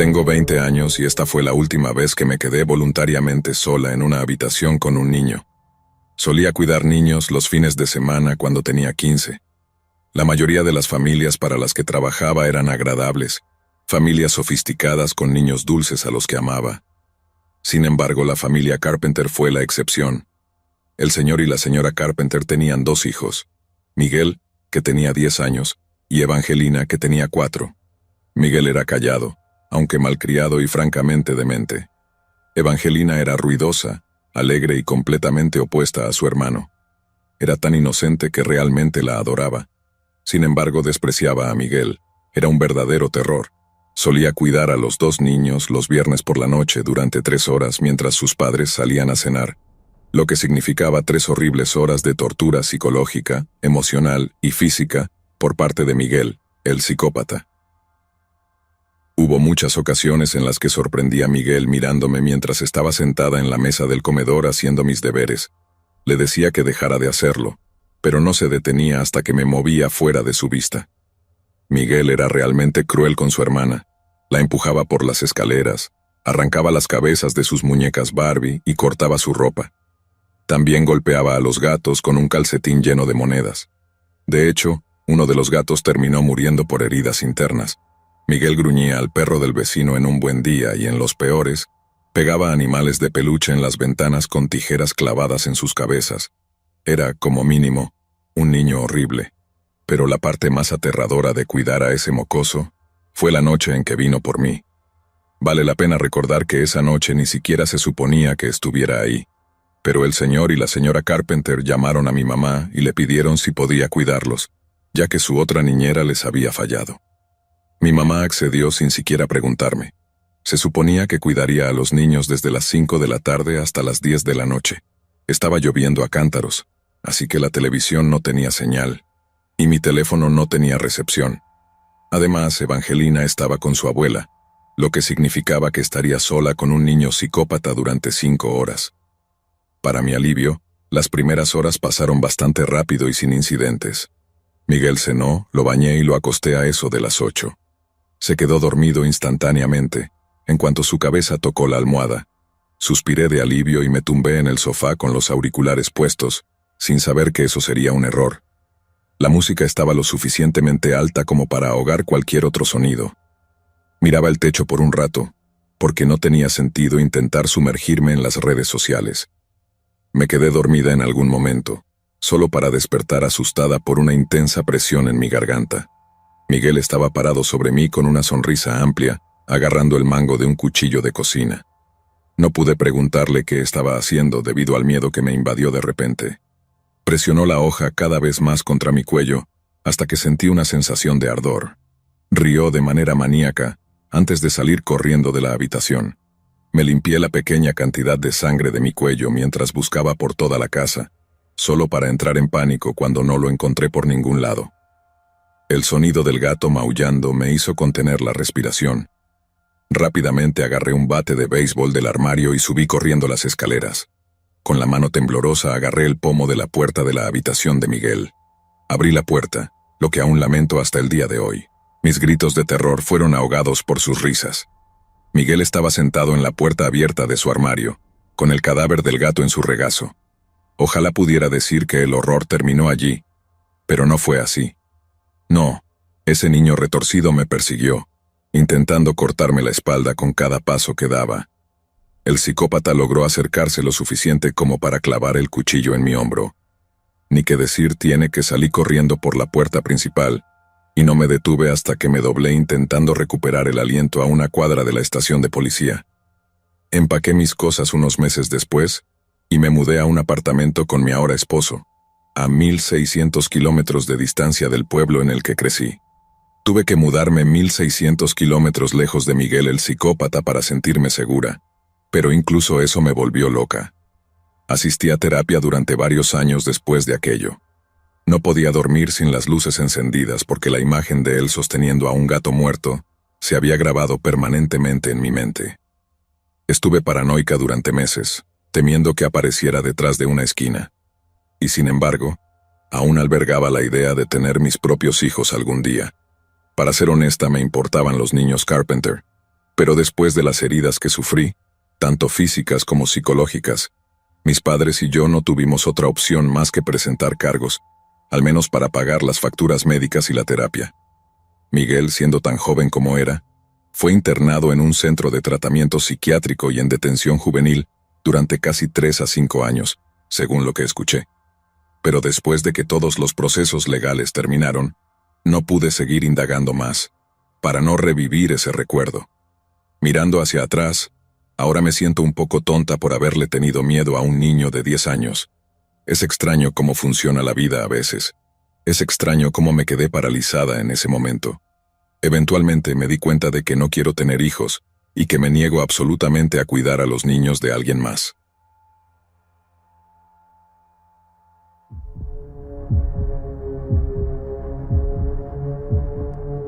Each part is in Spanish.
Tengo 20 años y esta fue la última vez que me quedé voluntariamente sola en una habitación con un niño. Solía cuidar niños los fines de semana cuando tenía 15. La mayoría de las familias para las que trabajaba eran agradables, familias sofisticadas con niños dulces a los que amaba. Sin embargo, la familia Carpenter fue la excepción. El señor y la señora Carpenter tenían 2 hijos, Miguel, que tenía 10 años, y Evangelina, que tenía 4. Miguel era callado, aunque malcriado y francamente demente. Evangelina era ruidosa, alegre y completamente opuesta a su hermano. Era tan inocente que realmente la adoraba. Sin embargo, despreciaba a Miguel. Era un verdadero terror. Solía cuidar a los 2 niños los viernes por la noche durante 3 horas mientras sus padres salían a cenar, lo que significaba 3 horribles horas de tortura psicológica, emocional y física por parte de Miguel, el psicópata. Hubo muchas ocasiones en las que sorprendí a Miguel mirándome mientras estaba sentada en la mesa del comedor haciendo mis deberes. Le decía que dejara de hacerlo, pero no se detenía hasta que me movía fuera de su vista. Miguel era realmente cruel con su hermana. La empujaba por las escaleras, arrancaba las cabezas de sus muñecas Barbie y cortaba su ropa. También golpeaba a los gatos con un calcetín lleno de monedas. De hecho, uno de los gatos terminó muriendo por heridas internas. Miguel gruñía al perro del vecino en un buen día y en los peores, pegaba animales de peluche en las ventanas con tijeras clavadas en sus cabezas. Era, como mínimo, un niño horrible. Pero la parte más aterradora de cuidar a ese mocoso fue la noche en que vino por mí. Vale la pena recordar que esa noche ni siquiera se suponía que estuviera ahí. Pero el señor y la señora Carpenter llamaron a mi mamá y le pidieron si podía cuidarlos, ya que su otra niñera les había fallado. Mi mamá accedió sin siquiera preguntarme. Se suponía que cuidaría a los niños desde las 5 de la tarde hasta las 10 de la noche. Estaba lloviendo a cántaros, así que la televisión no tenía señal, y mi teléfono no tenía recepción. Además, Evangelina estaba con su abuela, lo que significaba que estaría sola con un niño psicópata durante 5 horas. Para mi alivio, las primeras horas pasaron bastante rápido y sin incidentes. Miguel cenó, lo bañé y lo acosté a eso de las 8. Se quedó dormido instantáneamente, en cuanto su cabeza tocó la almohada. Suspiré de alivio y me tumbé en el sofá con los auriculares puestos, sin saber que eso sería un error. La música estaba lo suficientemente alta como para ahogar cualquier otro sonido. Miraba el techo por un rato, porque no tenía sentido intentar sumergirme en las redes sociales. Me quedé dormida en algún momento, solo para despertar asustada por una intensa presión en mi garganta. Miguel estaba parado sobre mí con una sonrisa amplia, agarrando el mango de un cuchillo de cocina. No pude preguntarle qué estaba haciendo debido al miedo que me invadió de repente. Presionó la hoja cada vez más contra mi cuello, hasta que sentí una sensación de ardor. Rió de manera maníaca, antes de salir corriendo de la habitación. Me limpié la pequeña cantidad de sangre de mi cuello mientras buscaba por toda la casa, solo para entrar en pánico cuando no lo encontré por ningún lado. El sonido del gato maullando me hizo contener la respiración. Rápidamente agarré un bate de béisbol del armario y subí corriendo las escaleras. Con la mano temblorosa agarré el pomo de la puerta de la habitación de Miguel. Abrí la puerta, lo que aún lamento hasta el día de hoy. Mis gritos de terror fueron ahogados por sus risas. Miguel estaba sentado en la puerta abierta de su armario, con el cadáver del gato en su regazo. Ojalá pudiera decir que el horror terminó allí, pero no fue así. No, ese niño retorcido me persiguió, intentando cortarme la espalda con cada paso que daba. El psicópata logró acercarse lo suficiente como para clavar el cuchillo en mi hombro. Ni que decir tiene que salí corriendo por la puerta principal, y no me detuve hasta que me doblé intentando recuperar el aliento a una cuadra de la estación de policía. Empaqué mis cosas unos meses después, y me mudé a un apartamento con mi ahora esposo, a 1.600 kilómetros de distancia del pueblo en el que crecí. Tuve que mudarme 1.600 kilómetros lejos de Miguel el psicópata para sentirme segura, pero incluso eso me volvió loca. Asistí a terapia durante varios años después de aquello. No podía dormir sin las luces encendidas porque la imagen de él sosteniendo a un gato muerto se había grabado permanentemente en mi mente. Estuve paranoica durante meses, temiendo que apareciera detrás de una esquina. Y sin embargo, aún albergaba la idea de tener mis propios hijos algún día. Para ser honesta, me importaban los niños Carpenter. Pero después de las heridas que sufrí, tanto físicas como psicológicas, mis padres y yo no tuvimos otra opción más que presentar cargos, al menos para pagar las facturas médicas y la terapia. Miguel, siendo tan joven como era, fue internado en un centro de tratamiento psiquiátrico y en detención juvenil durante casi 3 a 5 años, según lo que escuché. Pero después de que todos los procesos legales terminaron, no pude seguir indagando más, para no revivir ese recuerdo. Mirando hacia atrás, ahora me siento un poco tonta por haberle tenido miedo a un niño de 10 años. Es extraño cómo funciona la vida a veces. Es extraño cómo me quedé paralizada en ese momento. Eventualmente me di cuenta de que no quiero tener hijos y que me niego absolutamente a cuidar a los niños de alguien más.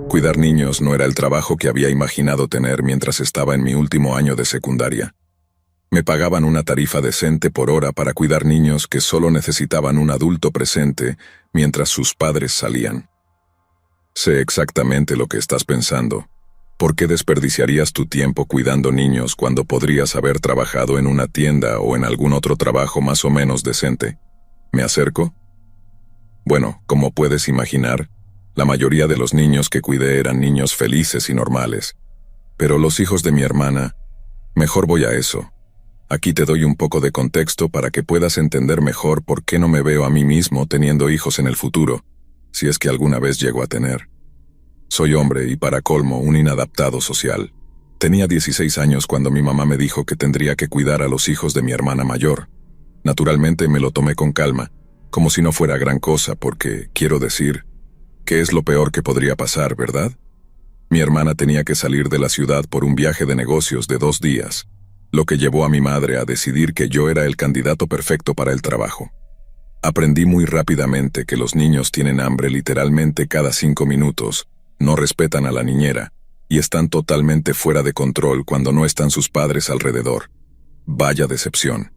Cuidar niños no era el trabajo que había imaginado tener mientras estaba en mi último año de secundaria. Me pagaban una tarifa decente por hora para cuidar niños que solo necesitaban un adulto presente mientras sus padres salían. Sé exactamente lo que estás pensando. ¿Por qué desperdiciarías tu tiempo cuidando niños cuando podrías haber trabajado en una tienda o en algún otro trabajo más o menos decente? ¿Me acerco? Bueno, como puedes imaginar, la mayoría de los niños que cuidé eran niños felices y normales. Pero los hijos de mi hermana, mejor voy a eso. Aquí te doy un poco de contexto para que puedas entender mejor por qué no me veo a mí mismo teniendo hijos en el futuro, si es que alguna vez llego a tener. Soy hombre y para colmo un inadaptado social. Tenía 16 años cuando mi mamá me dijo que tendría que cuidar a los hijos de mi hermana mayor. Naturalmente me lo tomé con calma, como si no fuera gran cosa porque, quiero decir, ¿qué es lo peor que podría pasar, verdad? Mi hermana tenía que salir de la ciudad por un viaje de negocios de 2 días, lo que llevó a mi madre a decidir que yo era el candidato perfecto para el trabajo. Aprendí muy rápidamente que los niños tienen hambre literalmente cada 5 minutos, no respetan a la niñera, y están totalmente fuera de control cuando no están sus padres alrededor. Vaya decepción.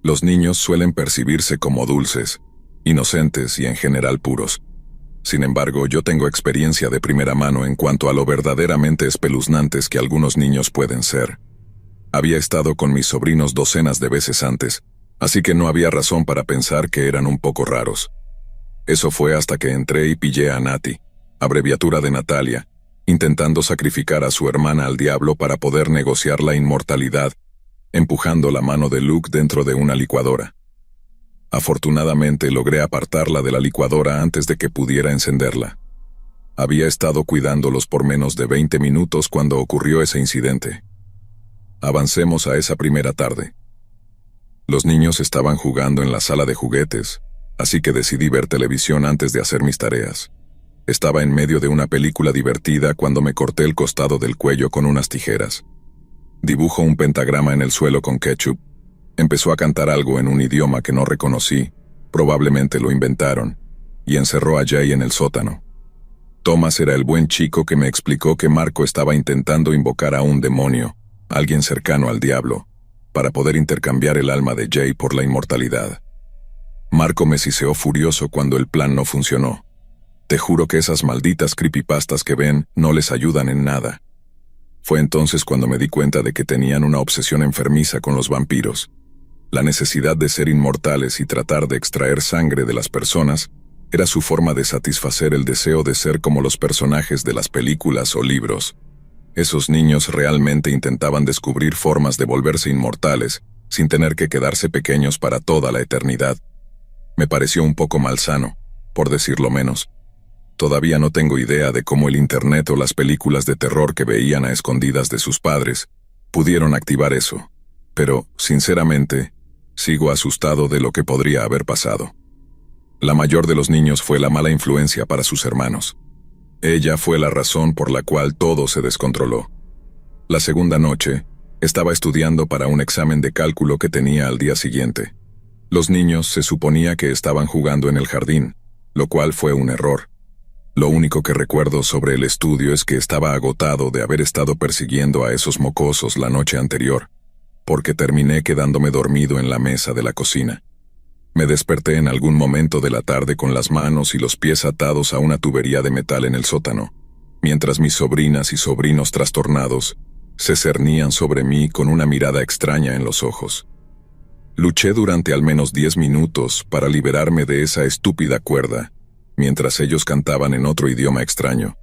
Los niños suelen percibirse como dulces, inocentes y en general puros. Sin embargo, yo tengo experiencia de primera mano en cuanto a lo verdaderamente espeluznantes que algunos niños pueden ser. Había estado con mis sobrinos docenas de veces antes, así que no había razón para pensar que eran un poco raros. Eso fue hasta que entré y pillé a Nati, abreviatura de Natalia, intentando sacrificar a su hermana al diablo para poder negociar la inmortalidad, empujando la mano de Luke dentro de una licuadora. Afortunadamente logré apartarla de la licuadora antes de que pudiera encenderla. Había estado cuidándolos por menos de 20 minutos cuando ocurrió ese incidente. Avancemos a esa primera tarde. Los niños estaban jugando en la sala de juguetes, así que decidí ver televisión antes de hacer mis tareas. Estaba en medio de una película divertida cuando me corté el costado del cuello con unas tijeras. Dibujo un pentagrama en el suelo con ketchup. Empezó a cantar algo en un idioma que no reconocí, probablemente lo inventaron, y encerró a Jay en el sótano. Thomas era el buen chico que me explicó que Marco estaba intentando invocar a un demonio, alguien cercano al diablo, para poder intercambiar el alma de Jay por la inmortalidad. Marco me siseó furioso cuando el plan no funcionó. Te juro que esas malditas creepypastas que ven no les ayudan en nada. Fue entonces cuando me di cuenta de que tenían una obsesión enfermiza con los vampiros. La necesidad de ser inmortales y tratar de extraer sangre de las personas era su forma de satisfacer el deseo de ser como los personajes de las películas o libros. Esos niños realmente intentaban descubrir formas de volverse inmortales sin tener que quedarse pequeños para toda la eternidad. Me pareció un poco malsano, por decirlo menos. Todavía no tengo idea de cómo el internet o las películas de terror que veían a escondidas de sus padres pudieron activar eso, pero, sinceramente, sigo asustado de lo que podría haber pasado. La mayor de los niños fue la mala influencia para sus hermanos. Ella fue la razón por la cual todo se descontroló. La segunda noche, estaba estudiando para un examen de cálculo que tenía al día siguiente. Los niños se suponía que estaban jugando en el jardín, lo cual fue un error. Lo único que recuerdo sobre el estudio es que estaba agotado de haber estado persiguiendo a esos mocosos la noche anterior, porque terminé quedándome dormido en la mesa de la cocina. Me desperté en algún momento de la tarde con las manos y los pies atados a una tubería de metal en el sótano, mientras mis sobrinas y sobrinos trastornados Se cernían sobre mí con una mirada extraña en los ojos. Luché durante al menos 10 minutos para liberarme de esa estúpida cuerda, mientras ellos cantaban en otro idioma extraño.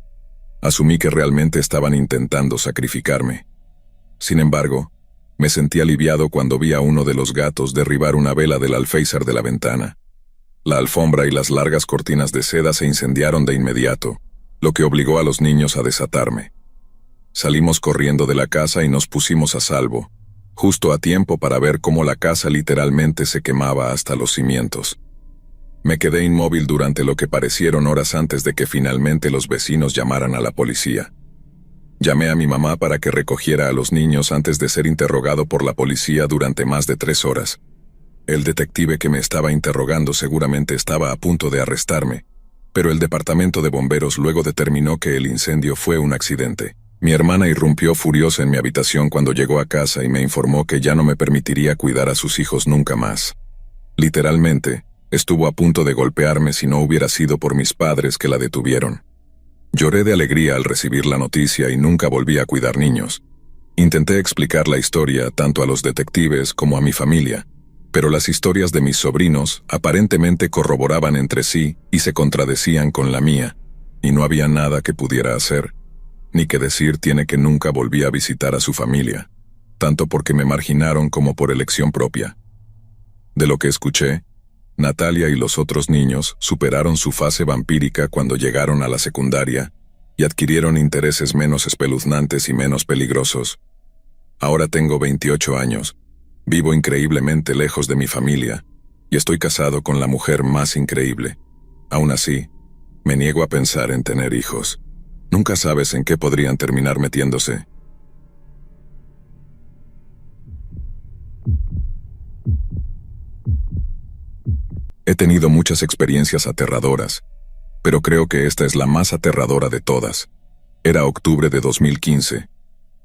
Asumí que realmente estaban intentando sacrificarme. Sin embargo, me sentí aliviado cuando vi a uno de los gatos derribar una vela del alféizar de la ventana. La alfombra y las largas cortinas de seda se incendiaron de inmediato, lo que obligó a los niños a desatarme. Salimos corriendo de la casa y nos pusimos a salvo, justo a tiempo para ver cómo la casa literalmente se quemaba hasta los cimientos. Me quedé inmóvil durante lo que parecieron horas antes de que finalmente los vecinos llamaran a la policía. Llamé a mi mamá para que recogiera a los niños antes de ser interrogado por la policía durante más de 3 horas. El detective que me estaba interrogando seguramente estaba a punto de arrestarme, pero el departamento de bomberos luego determinó que el incendio fue un accidente. Mi hermana irrumpió furiosa en mi habitación cuando llegó a casa y me informó que ya no me permitiría cuidar a sus hijos nunca más. Literalmente, estuvo a punto de golpearme si no hubiera sido por mis padres que la detuvieron. Lloré de alegría al recibir la noticia y nunca volví a cuidar niños. Intenté explicar la historia tanto a los detectives como a mi familia, pero las historias de mis sobrinos aparentemente corroboraban entre sí y se contradecían con la mía, y no había nada que pudiera hacer. Ni que decir tiene que nunca volví a visitar a su familia, tanto porque me marginaron como por elección propia. De lo que escuché, Natalia y los otros niños superaron su fase vampírica cuando llegaron a la secundaria y adquirieron intereses menos espeluznantes y menos peligrosos. Ahora tengo 28 años, vivo increíblemente lejos de mi familia y estoy casado con la mujer más increíble. Aún así, me niego a pensar en tener hijos. Nunca sabes en qué podrían terminar metiéndose. He tenido muchas experiencias aterradoras, pero creo que esta es la más aterradora de todas. Era octubre de 2015.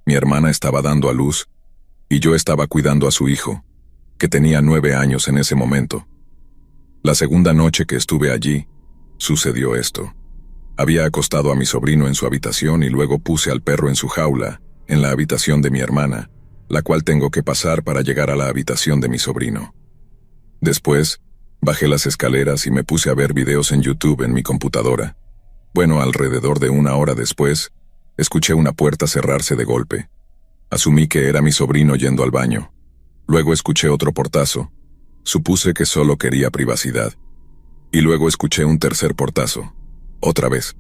Mi hermana estaba dando a luz, y yo estaba cuidando a su hijo, que tenía 9 años en ese momento. La segunda noche que estuve allí, sucedió esto. Había acostado a mi sobrino en su habitación y luego puse al perro en su jaula, en la habitación de mi hermana, la cual tengo que pasar para llegar a la habitación de mi sobrino. Después, bajé las escaleras y me puse a ver videos en YouTube en mi computadora. Bueno, alrededor de 1 hora después, escuché una puerta cerrarse de golpe. Asumí que era mi sobrino yendo al baño. Luego escuché otro portazo. Supuse que solo quería privacidad. Y luego escuché un tercer portazo. Otra vez.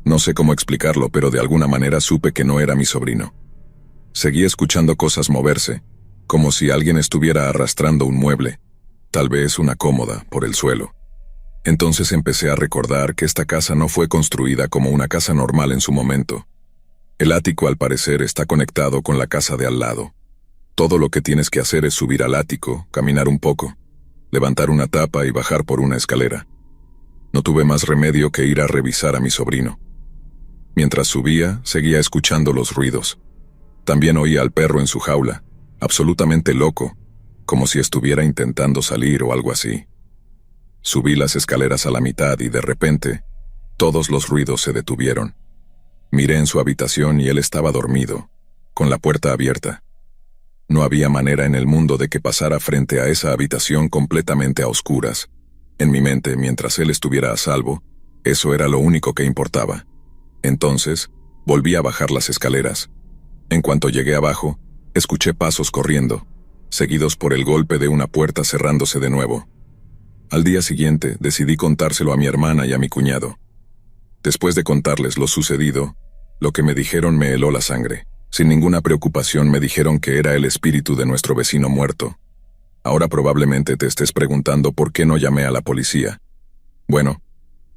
No sé cómo explicarlo, pero de alguna manera supe que no era mi sobrino. Seguí escuchando cosas moverse, como si alguien estuviera arrastrando un mueble, tal vez una cómoda, por el suelo. Entonces empecé a recordar que esta casa no fue construida como una casa normal en su momento. El ático al parecer está conectado con la casa de al lado. Todo lo que tienes que hacer es subir al ático, caminar un poco, levantar una tapa y bajar por una escalera. No tuve más remedio que ir a revisar a mi sobrino. Mientras subía, seguía escuchando los ruidos. También oía al perro en su jaula, absolutamente loco, como si estuviera intentando salir o algo así. Subí las escaleras a la mitad y de repente, todos los ruidos se detuvieron. Miré en su habitación y él estaba dormido, con la puerta abierta. No había manera en el mundo de que pasara frente a esa habitación completamente a oscuras. En mi mente, mientras él estuviera a salvo, eso era lo único que importaba. Entonces, volví a bajar las escaleras. En cuanto llegué abajo, escuché pasos corriendo, seguidos por el golpe de una puerta cerrándose de nuevo. Al día siguiente, decidí contárselo a mi hermana y a mi cuñado. Después de contarles lo sucedido, lo que me dijeron me heló la sangre. Sin ninguna preocupación me dijeron que era el espíritu de nuestro vecino muerto. Ahora probablemente te estés preguntando por qué no llamé a la policía. Bueno,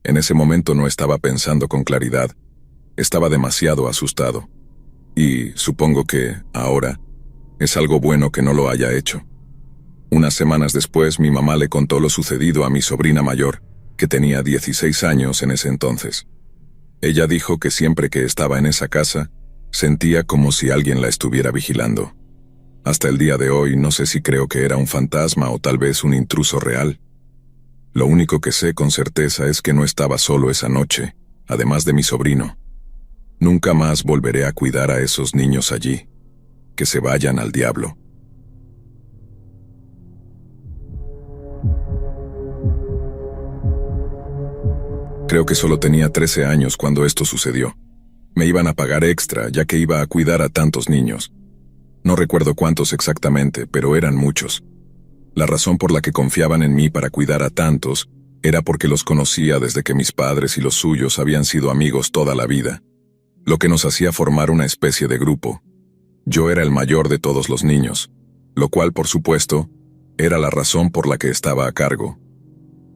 en ese momento no estaba pensando con claridad. Estaba demasiado asustado. Y supongo que, ahora, es algo bueno que no lo haya hecho. Unas semanas después, mi mamá le contó lo sucedido a mi sobrina mayor, que tenía 16 años en ese entonces. Ella dijo que siempre que estaba en esa casa, sentía como si alguien la estuviera vigilando. Hasta el día de hoy no sé si creo que era un fantasma o tal vez un intruso real. Lo único que sé con certeza es que no estaba solo esa noche, además de mi sobrino. Nunca más volveré a cuidar a esos niños allí. Que se vayan al diablo. Creo que solo tenía 13 años cuando esto sucedió. Me iban a pagar extra, ya que iba a cuidar a tantos niños. No recuerdo cuántos exactamente, pero eran muchos. La razón por la que confiaban en mí para cuidar a tantos era porque los conocía desde que mis padres y los suyos habían sido amigos toda la vida, lo que nos hacía formar una especie de grupo. Yo era el mayor de todos los niños, lo cual, por supuesto, era la razón por la que estaba a cargo.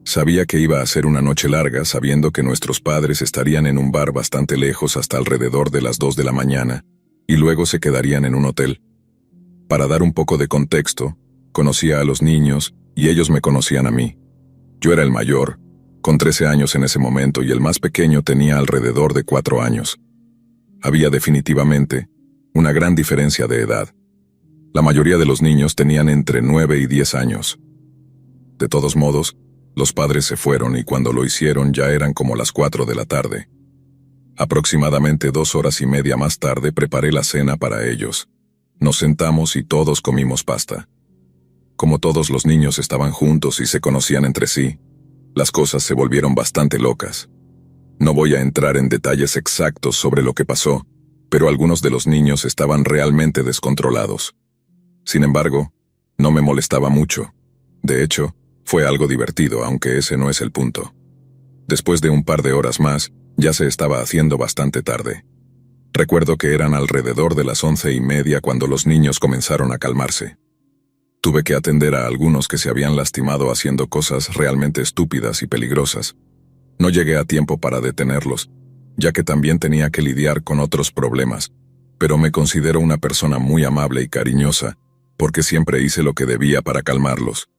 Sabía que iba a ser una noche larga, sabiendo que nuestros padres estarían en un bar bastante lejos hasta alrededor de las 2 de la mañana, y luego se quedarían en un hotel. Para dar un poco de contexto, conocía a los niños y ellos me conocían a mí. Yo era el mayor, con 13 años en ese momento, y el más pequeño tenía alrededor de 4 años. Había definitivamente una gran diferencia de edad. La mayoría de los niños tenían entre 9 y 10 años. De todos modos, los padres se fueron y cuando lo hicieron ya eran como las 4 de la tarde. Aproximadamente 2 horas y media más tarde preparé la cena para ellos. Nos sentamos y todos comimos pasta. Como todos los niños estaban juntos y se conocían entre sí, las cosas se volvieron bastante locas. No voy a entrar en detalles exactos sobre lo que pasó, pero algunos de los niños estaban realmente descontrolados. Sin embargo, no me molestaba mucho. De hecho, fue algo divertido, aunque ese no es el punto. Después de un par de horas más, ya se estaba haciendo bastante tarde. Recuerdo que eran alrededor de las 11:30 cuando los niños comenzaron a calmarse. Tuve que atender a algunos que se habían lastimado haciendo cosas realmente estúpidas y peligrosas. No llegué a tiempo para detenerlos, ya que también tenía que lidiar con otros problemas, pero me considero una persona muy amable y cariñosa, porque siempre hice lo que debía para calmarlos.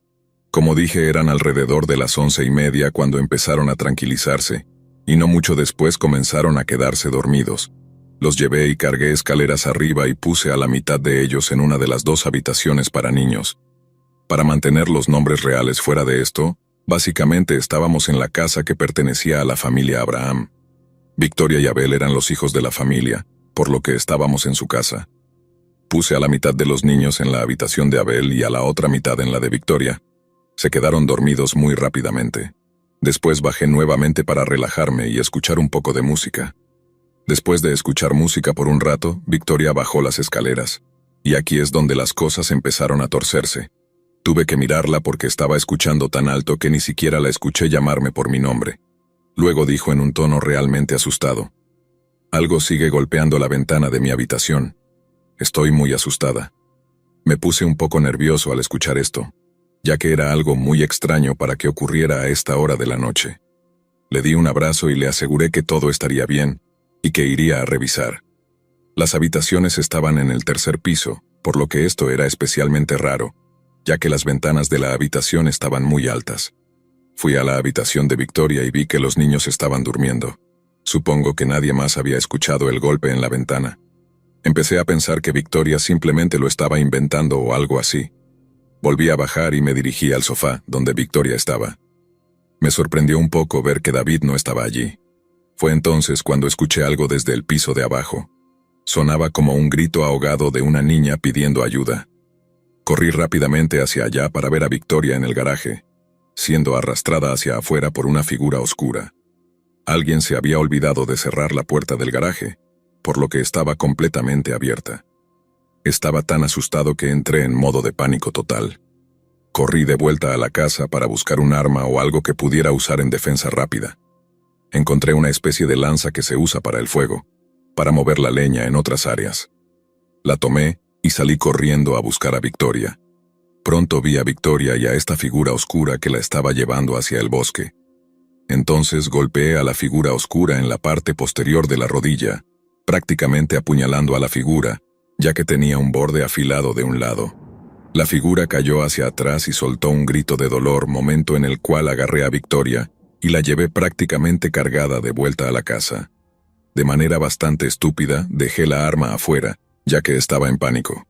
Como dije, eran alrededor de las 11:30 cuando empezaron a tranquilizarse, y no mucho después comenzaron a quedarse dormidos. Los llevé y cargué escaleras arriba y puse a la mitad de ellos en una de las 2 habitaciones para niños. Para mantener los nombres reales fuera de esto, básicamente estábamos en la casa que pertenecía a la familia Abraham. Victoria y Abel eran los hijos de la familia, por lo que estábamos en su casa. Puse a la mitad de los niños en la habitación de Abel y a la otra mitad en la de Victoria. Se quedaron dormidos muy rápidamente. Después bajé nuevamente para relajarme y escuchar un poco de música. Después de escuchar música por un rato, Victoria bajó las escaleras. Y aquí es donde las cosas empezaron a torcerse. Tuve que mirarla porque estaba escuchando tan alto que ni siquiera la escuché llamarme por mi nombre. Luego dijo en un tono realmente asustado: «Algo sigue golpeando la ventana de mi habitación. Estoy muy asustada». Me puse un poco nervioso al escuchar esto, ya que era algo muy extraño para que ocurriera a esta hora de la noche. Le di un abrazo y le aseguré que todo estaría bien, y que iría a revisar. Las habitaciones estaban en el 3er piso, por lo que esto era especialmente raro, ya que las ventanas de la habitación estaban muy altas. Fui a la habitación de Victoria y vi que los niños estaban durmiendo. Supongo que nadie más había escuchado el golpe en la ventana. Empecé a pensar que Victoria simplemente lo estaba inventando o algo así. Volví a bajar y me dirigí al sofá, donde Victoria estaba. Me sorprendió un poco ver que David no estaba allí. Fue entonces cuando escuché algo desde el piso de abajo. Sonaba como un grito ahogado de una niña pidiendo ayuda. Corrí rápidamente hacia allá para ver a Victoria en el garaje, siendo arrastrada hacia afuera por una figura oscura. Alguien se había olvidado de cerrar la puerta del garaje, por lo que estaba completamente abierta. Estaba tan asustado que entré en modo de pánico total. Corrí de vuelta a la casa para buscar un arma o algo que pudiera usar en defensa rápida. Encontré una especie de lanza que se usa para el fuego, para mover la leña en otras áreas. La tomé y salí corriendo a buscar a Victoria. Pronto vi a Victoria y a esta figura oscura que la estaba llevando hacia el bosque. Entonces golpeé a la figura oscura en la parte posterior de la rodilla, prácticamente apuñalando a la figura, ya que tenía un borde afilado de un lado. La figura cayó hacia atrás y soltó un grito de dolor, momento en el cual agarré a Victoria y la llevé prácticamente cargada de vuelta a la casa. De manera bastante estúpida, dejé la arma afuera, ya que estaba en pánico.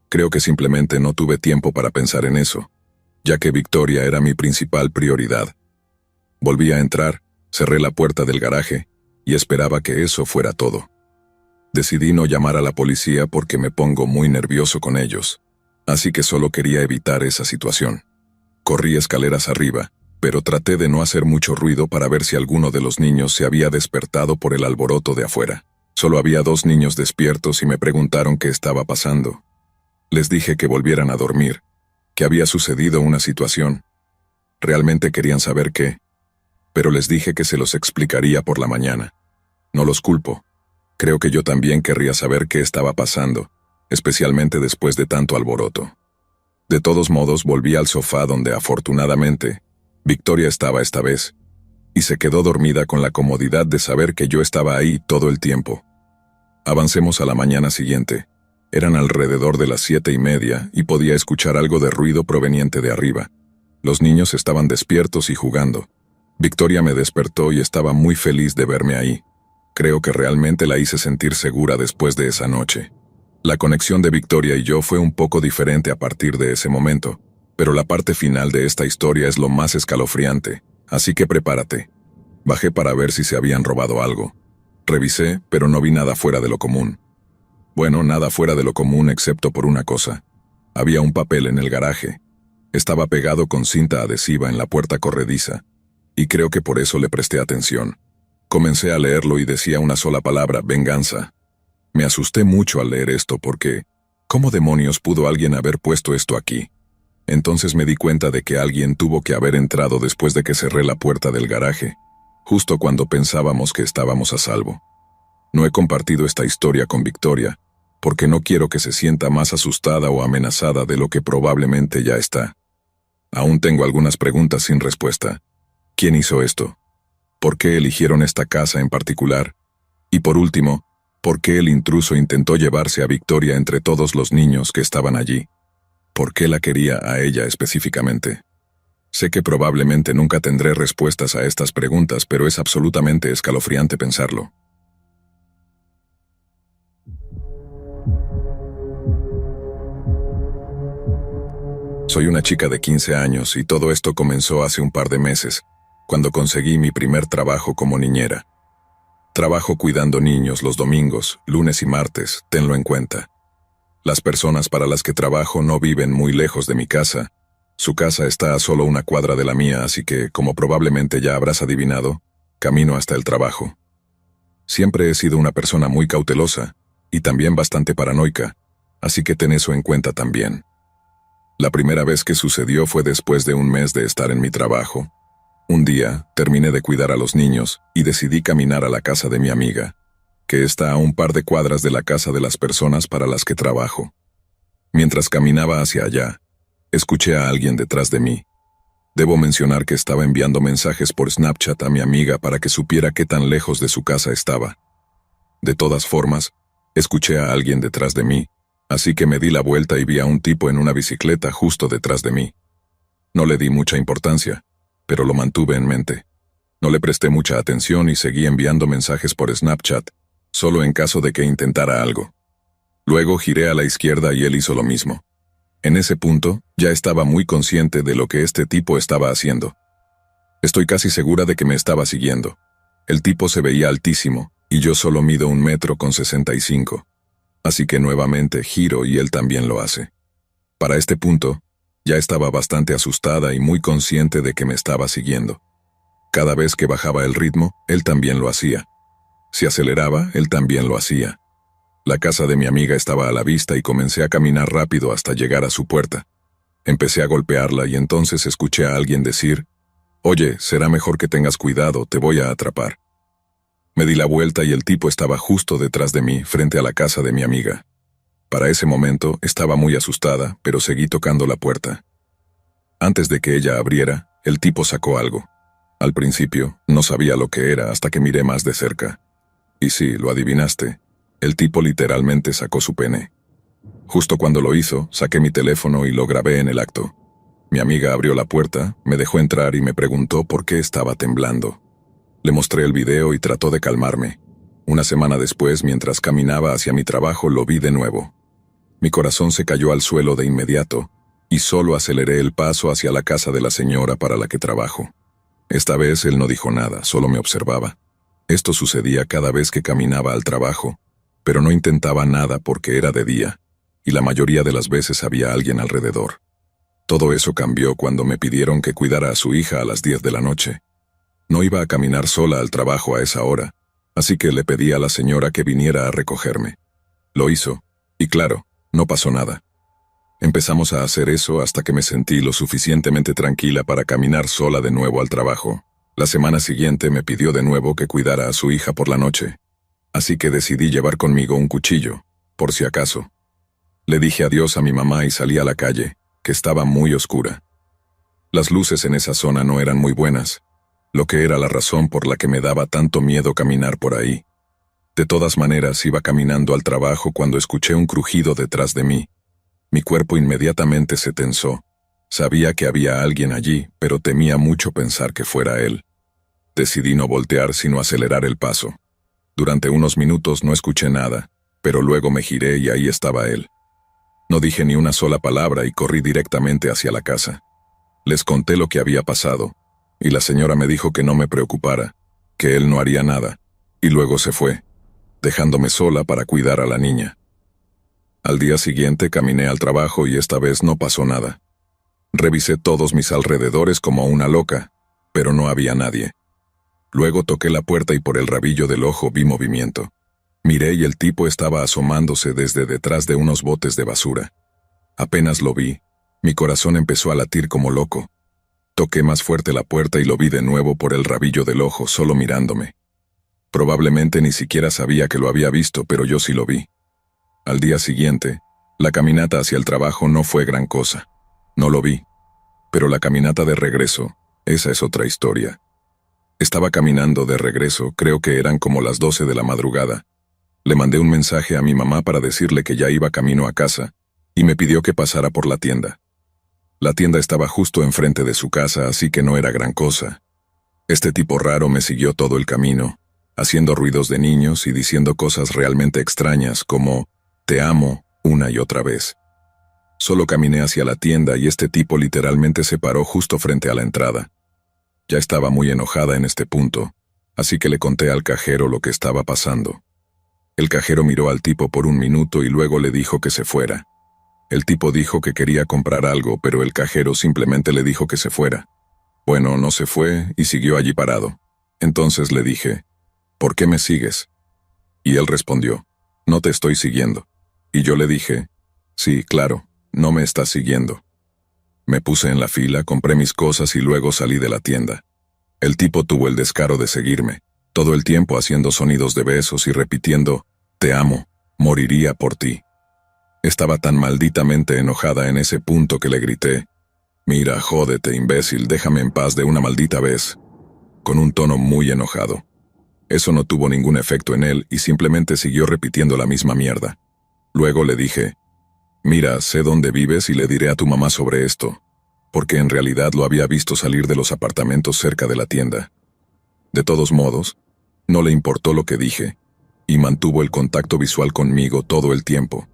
Creo que simplemente no tuve tiempo para pensar en eso, ya que Victoria era mi principal prioridad. Volví a entrar, cerré la puerta del garaje y esperaba que eso fuera todo. Decidí no llamar a la policía porque me pongo muy nervioso con ellos, así que solo quería evitar esa situación. Corrí escaleras arriba, pero traté de no hacer mucho ruido para ver si alguno de los niños se había despertado por el alboroto de afuera. Solo había 2 niños despiertos y me preguntaron qué estaba pasando. Les dije que volvieran a dormir, que había sucedido una situación. Realmente querían saber qué, pero les dije que se los explicaría por la mañana. No los culpo. Creo que yo también querría saber qué estaba pasando, especialmente después de tanto alboroto. De todos modos, volví al sofá donde, afortunadamente, Victoria estaba esta vez, y se quedó dormida con la comodidad de saber que yo estaba ahí todo el tiempo. Avancemos a la mañana siguiente. Eran alrededor de las 7:30 y podía escuchar algo de ruido proveniente de arriba. Los niños estaban despiertos y jugando. Victoria me despertó y estaba muy feliz de verme ahí. Creo que realmente la hice sentir segura después de esa noche. La conexión de Victoria y yo fue un poco diferente a partir de ese momento, pero la parte final de esta historia es lo más escalofriante, así que prepárate. Bajé para ver si se habían robado algo. Revisé, pero no vi nada fuera de lo común. Bueno, nada fuera de lo común excepto por una cosa. Había un papel en el garaje. Estaba pegado con cinta adhesiva en la puerta corrediza, y creo que por eso le presté atención. Comencé a leerlo y decía una sola palabra: venganza. Me asusté mucho al leer esto porque, ¿cómo demonios pudo alguien haber puesto esto aquí? Entonces me di cuenta de que alguien tuvo que haber entrado después de que cerré la puerta del garaje, justo cuando pensábamos que estábamos a salvo. No he compartido esta historia con Victoria, porque no quiero que se sienta más asustada o amenazada de lo que probablemente ya está. Aún tengo algunas preguntas sin respuesta. ¿Quién hizo esto? ¿Por qué eligieron esta casa en particular? Y por último, ¿por qué el intruso intentó llevarse a Victoria entre todos los niños que estaban allí? ¿Por qué la quería a ella específicamente? Sé que probablemente nunca tendré respuestas a estas preguntas, pero es absolutamente escalofriante pensarlo. Soy una chica de 15 años y todo esto comenzó hace un par de meses, cuando conseguí mi primer trabajo como niñera. Trabajo cuidando niños los domingos, lunes y martes, tenlo en cuenta. Las personas para las que trabajo no viven muy lejos de mi casa. Su casa está a solo una cuadra de la mía, así que, como probablemente ya habrás adivinado, camino hasta el trabajo. Siempre he sido una persona muy cautelosa, y también bastante paranoica, así que ten eso en cuenta también. La primera vez que sucedió fue después de un mes de estar en mi trabajo. Un día, terminé de cuidar a los niños y decidí caminar a la casa de mi amiga, que está a un par de cuadras de la casa de las personas para las que trabajo. Mientras caminaba hacia allá, escuché a alguien detrás de mí. Debo mencionar que estaba enviando mensajes por Snapchat a mi amiga para que supiera qué tan lejos de su casa estaba. De todas formas, escuché a alguien detrás de mí, así que me di la vuelta y vi a un tipo en una bicicleta justo detrás de mí. No le di mucha importancia, pero lo mantuve en mente. No le presté mucha atención y seguí enviando mensajes por Snapchat, solo en caso de que intentara algo. Luego giré a la izquierda y él hizo lo mismo. En ese punto, ya estaba muy consciente de lo que este tipo estaba haciendo. Estoy casi segura de que me estaba siguiendo. El tipo se veía altísimo, y yo solo mido 1,65 m. Así que nuevamente giro y él también lo hace. Para este punto, ya estaba bastante asustada y muy consciente de que me estaba siguiendo. Cada vez que bajaba el ritmo, él también lo hacía. Si aceleraba, él también lo hacía. La casa de mi amiga estaba a la vista y comencé a caminar rápido hasta llegar a su puerta. Empecé a golpearla y entonces escuché a alguien decir: «Oye, será mejor que tengas cuidado, te voy a atrapar». Me di la vuelta y el tipo estaba justo detrás de mí, frente a la casa de mi amiga. Para ese momento estaba muy asustada, pero seguí tocando la puerta. Antes de que ella abriera, el tipo sacó algo. Al principio, no sabía lo que era hasta que miré más de cerca. Y sí, lo adivinaste. El tipo literalmente sacó su pene. Justo cuando lo hizo, saqué mi teléfono y lo grabé en el acto. Mi amiga abrió la puerta, me dejó entrar y me preguntó por qué estaba temblando. Le mostré el video y trató de calmarme. Una semana después, mientras caminaba hacia mi trabajo, lo vi de nuevo. Mi corazón se cayó al suelo de inmediato, y solo aceleré el paso hacia la casa de la señora para la que trabajo. Esta vez él no dijo nada, solo me observaba. Esto sucedía cada vez que caminaba al trabajo, pero no intentaba nada porque era de día, y la mayoría de las veces había alguien alrededor. Todo eso cambió cuando me pidieron que cuidara a su hija a las 10 de la noche. No iba a caminar sola al trabajo a esa hora, así que le pedí a la señora que viniera a recogerme. Lo hizo, y claro, no pasó nada. Empezamos a hacer eso hasta que me sentí lo suficientemente tranquila para caminar sola de nuevo al trabajo. La semana siguiente me pidió de nuevo que cuidara a su hija por la noche, así que decidí llevar conmigo un cuchillo, por si acaso. Le dije adiós a mi mamá y salí a la calle, que estaba muy oscura. Las luces en esa zona no eran muy buenas, lo que era la razón por la que me daba tanto miedo caminar por ahí. De todas maneras, iba caminando al trabajo cuando escuché un crujido detrás de mí. Mi cuerpo inmediatamente se tensó. Sabía que había alguien allí, pero temía mucho pensar que fuera él. Decidí no voltear sino acelerar el paso. Durante unos minutos no escuché nada, pero luego me giré y ahí estaba él. No dije ni una sola palabra y corrí directamente hacia la casa. Les conté lo que había pasado, y la señora me dijo que no me preocupara, que él no haría nada, y luego se fue, dejándome sola para cuidar a la niña. Al día siguiente caminé al trabajo y esta vez no pasó nada. Revisé todos mis alrededores como una loca, pero no había nadie. Luego toqué la puerta y por el rabillo del ojo vi movimiento. Miré y el tipo estaba asomándose desde detrás de unos botes de basura. Apenas lo vi, mi corazón empezó a latir como loco. Toqué más fuerte la puerta y lo vi de nuevo por el rabillo del ojo, solo mirándome. Probablemente ni siquiera sabía que lo había visto, pero yo sí lo vi. Al día siguiente, la caminata hacia el trabajo no fue gran cosa. No lo vi. Pero la caminata de regreso, esa es otra historia. Estaba caminando de regreso, creo que eran como las 12 de la madrugada. Le mandé un mensaje a mi mamá para decirle que ya iba camino a casa, y me pidió que pasara por la tienda. La tienda estaba justo enfrente de su casa, así que no era gran cosa. Este tipo raro me siguió todo el camino, haciendo ruidos de niños y diciendo cosas realmente extrañas como «te amo» una y otra vez. Solo caminé hacia la tienda y este tipo literalmente se paró justo frente a la entrada. Ya estaba muy enojada en este punto, así que le conté al cajero lo que estaba pasando. El cajero miró al tipo por un minuto y luego le dijo que se fuera. El tipo dijo que quería comprar algo, pero el cajero simplemente le dijo que se fuera. Bueno, no se fue y siguió allí parado. Entonces le dije, ¿por qué me sigues? Y él respondió, no te estoy siguiendo. Y yo le dije, sí, claro, no me estás siguiendo. Me puse en la fila, compré mis cosas y luego salí de la tienda. El tipo tuvo el descaro de seguirme, todo el tiempo haciendo sonidos de besos y repitiendo, te amo, moriría por ti. Estaba tan malditamente enojada en ese punto que le grité, mira, jódete, imbécil, déjame en paz de una maldita vez, con un tono muy enojado. Eso no tuvo ningún efecto en él y simplemente siguió repitiendo la misma mierda. Luego le dije, mira, sé dónde vives y le diré a tu mamá sobre esto, porque en realidad lo había visto salir de los apartamentos cerca de la tienda. De todos modos, no le importó lo que dije, y mantuvo el contacto visual conmigo todo el tiempo.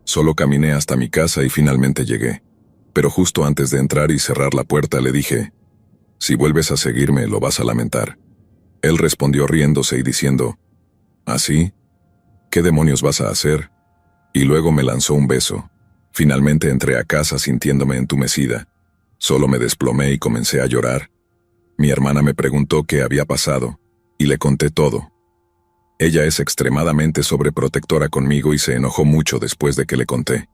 Solo caminé hasta mi casa y finalmente llegué, pero justo antes de entrar y cerrar la puerta le dije, si vuelves a seguirme lo vas a lamentar. Él respondió riéndose y diciendo, ¿así? ¿Qué demonios vas a hacer? Y luego me lanzó un beso. Finalmente entré a casa sintiéndome entumecida. Solo me desplomé y comencé a llorar. Mi hermana me preguntó qué había pasado, y le conté todo. Ella es extremadamente sobreprotectora conmigo y se enojó mucho después de que le conté.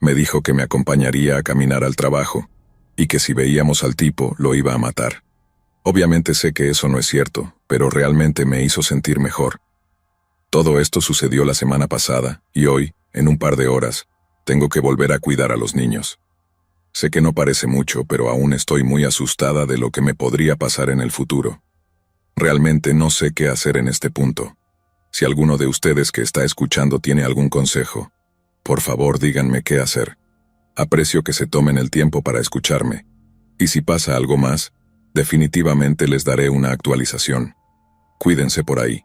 Me dijo que me acompañaría a caminar al trabajo, y que si veíamos al tipo, lo iba a matar. Obviamente sé que eso no es cierto, pero realmente me hizo sentir mejor. Todo esto sucedió la semana pasada, y hoy, en un par de horas, tengo que volver a cuidar a los niños. Sé que no parece mucho, pero aún estoy muy asustada de lo que me podría pasar en el futuro. Realmente no sé qué hacer en este punto. Si alguno de ustedes que está escuchando tiene algún consejo, por favor díganme qué hacer. Aprecio que se tomen el tiempo para escucharme. Y si pasa algo más, definitivamente les daré una actualización. Cuídense por ahí.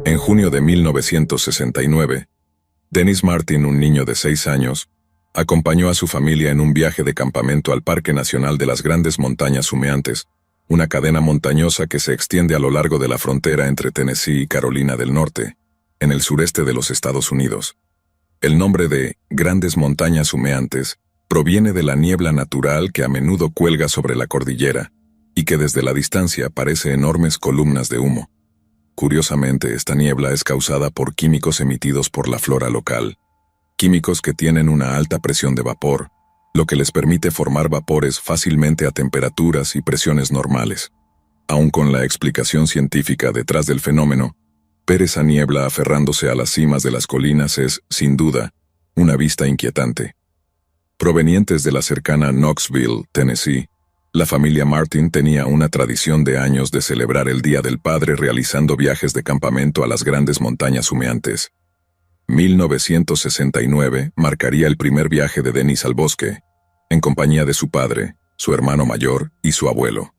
En junio de 1969, Dennis Martin, un niño de 6 años, Acompañó a su familia en un viaje de campamento al Parque Nacional de las Grandes Montañas Humeantes, una cadena montañosa que se extiende a lo largo de la frontera entre Tennessee y Carolina del Norte, en el sureste de los Estados Unidos. El nombre de Grandes Montañas Humeantes proviene de la niebla natural que a menudo cuelga sobre la cordillera y que desde la distancia parece enormes columnas de humo. Curiosamente, esta niebla es causada por químicos emitidos por la flora local, químicos que tienen una alta presión de vapor, lo que les permite formar vapores fácilmente a temperaturas y presiones normales. Aun con la explicación científica detrás del fenómeno, ver esa niebla aferrándose a las cimas de las colinas es, sin duda, una vista inquietante. Provenientes de la cercana Knoxville, Tennessee, la familia Martin tenía una tradición de años de celebrar el Día del Padre realizando viajes de campamento a las Grandes Montañas Humeantes. 1969 marcaría el primer viaje de Dennis al bosque, en compañía de su padre, su hermano mayor y su abuelo.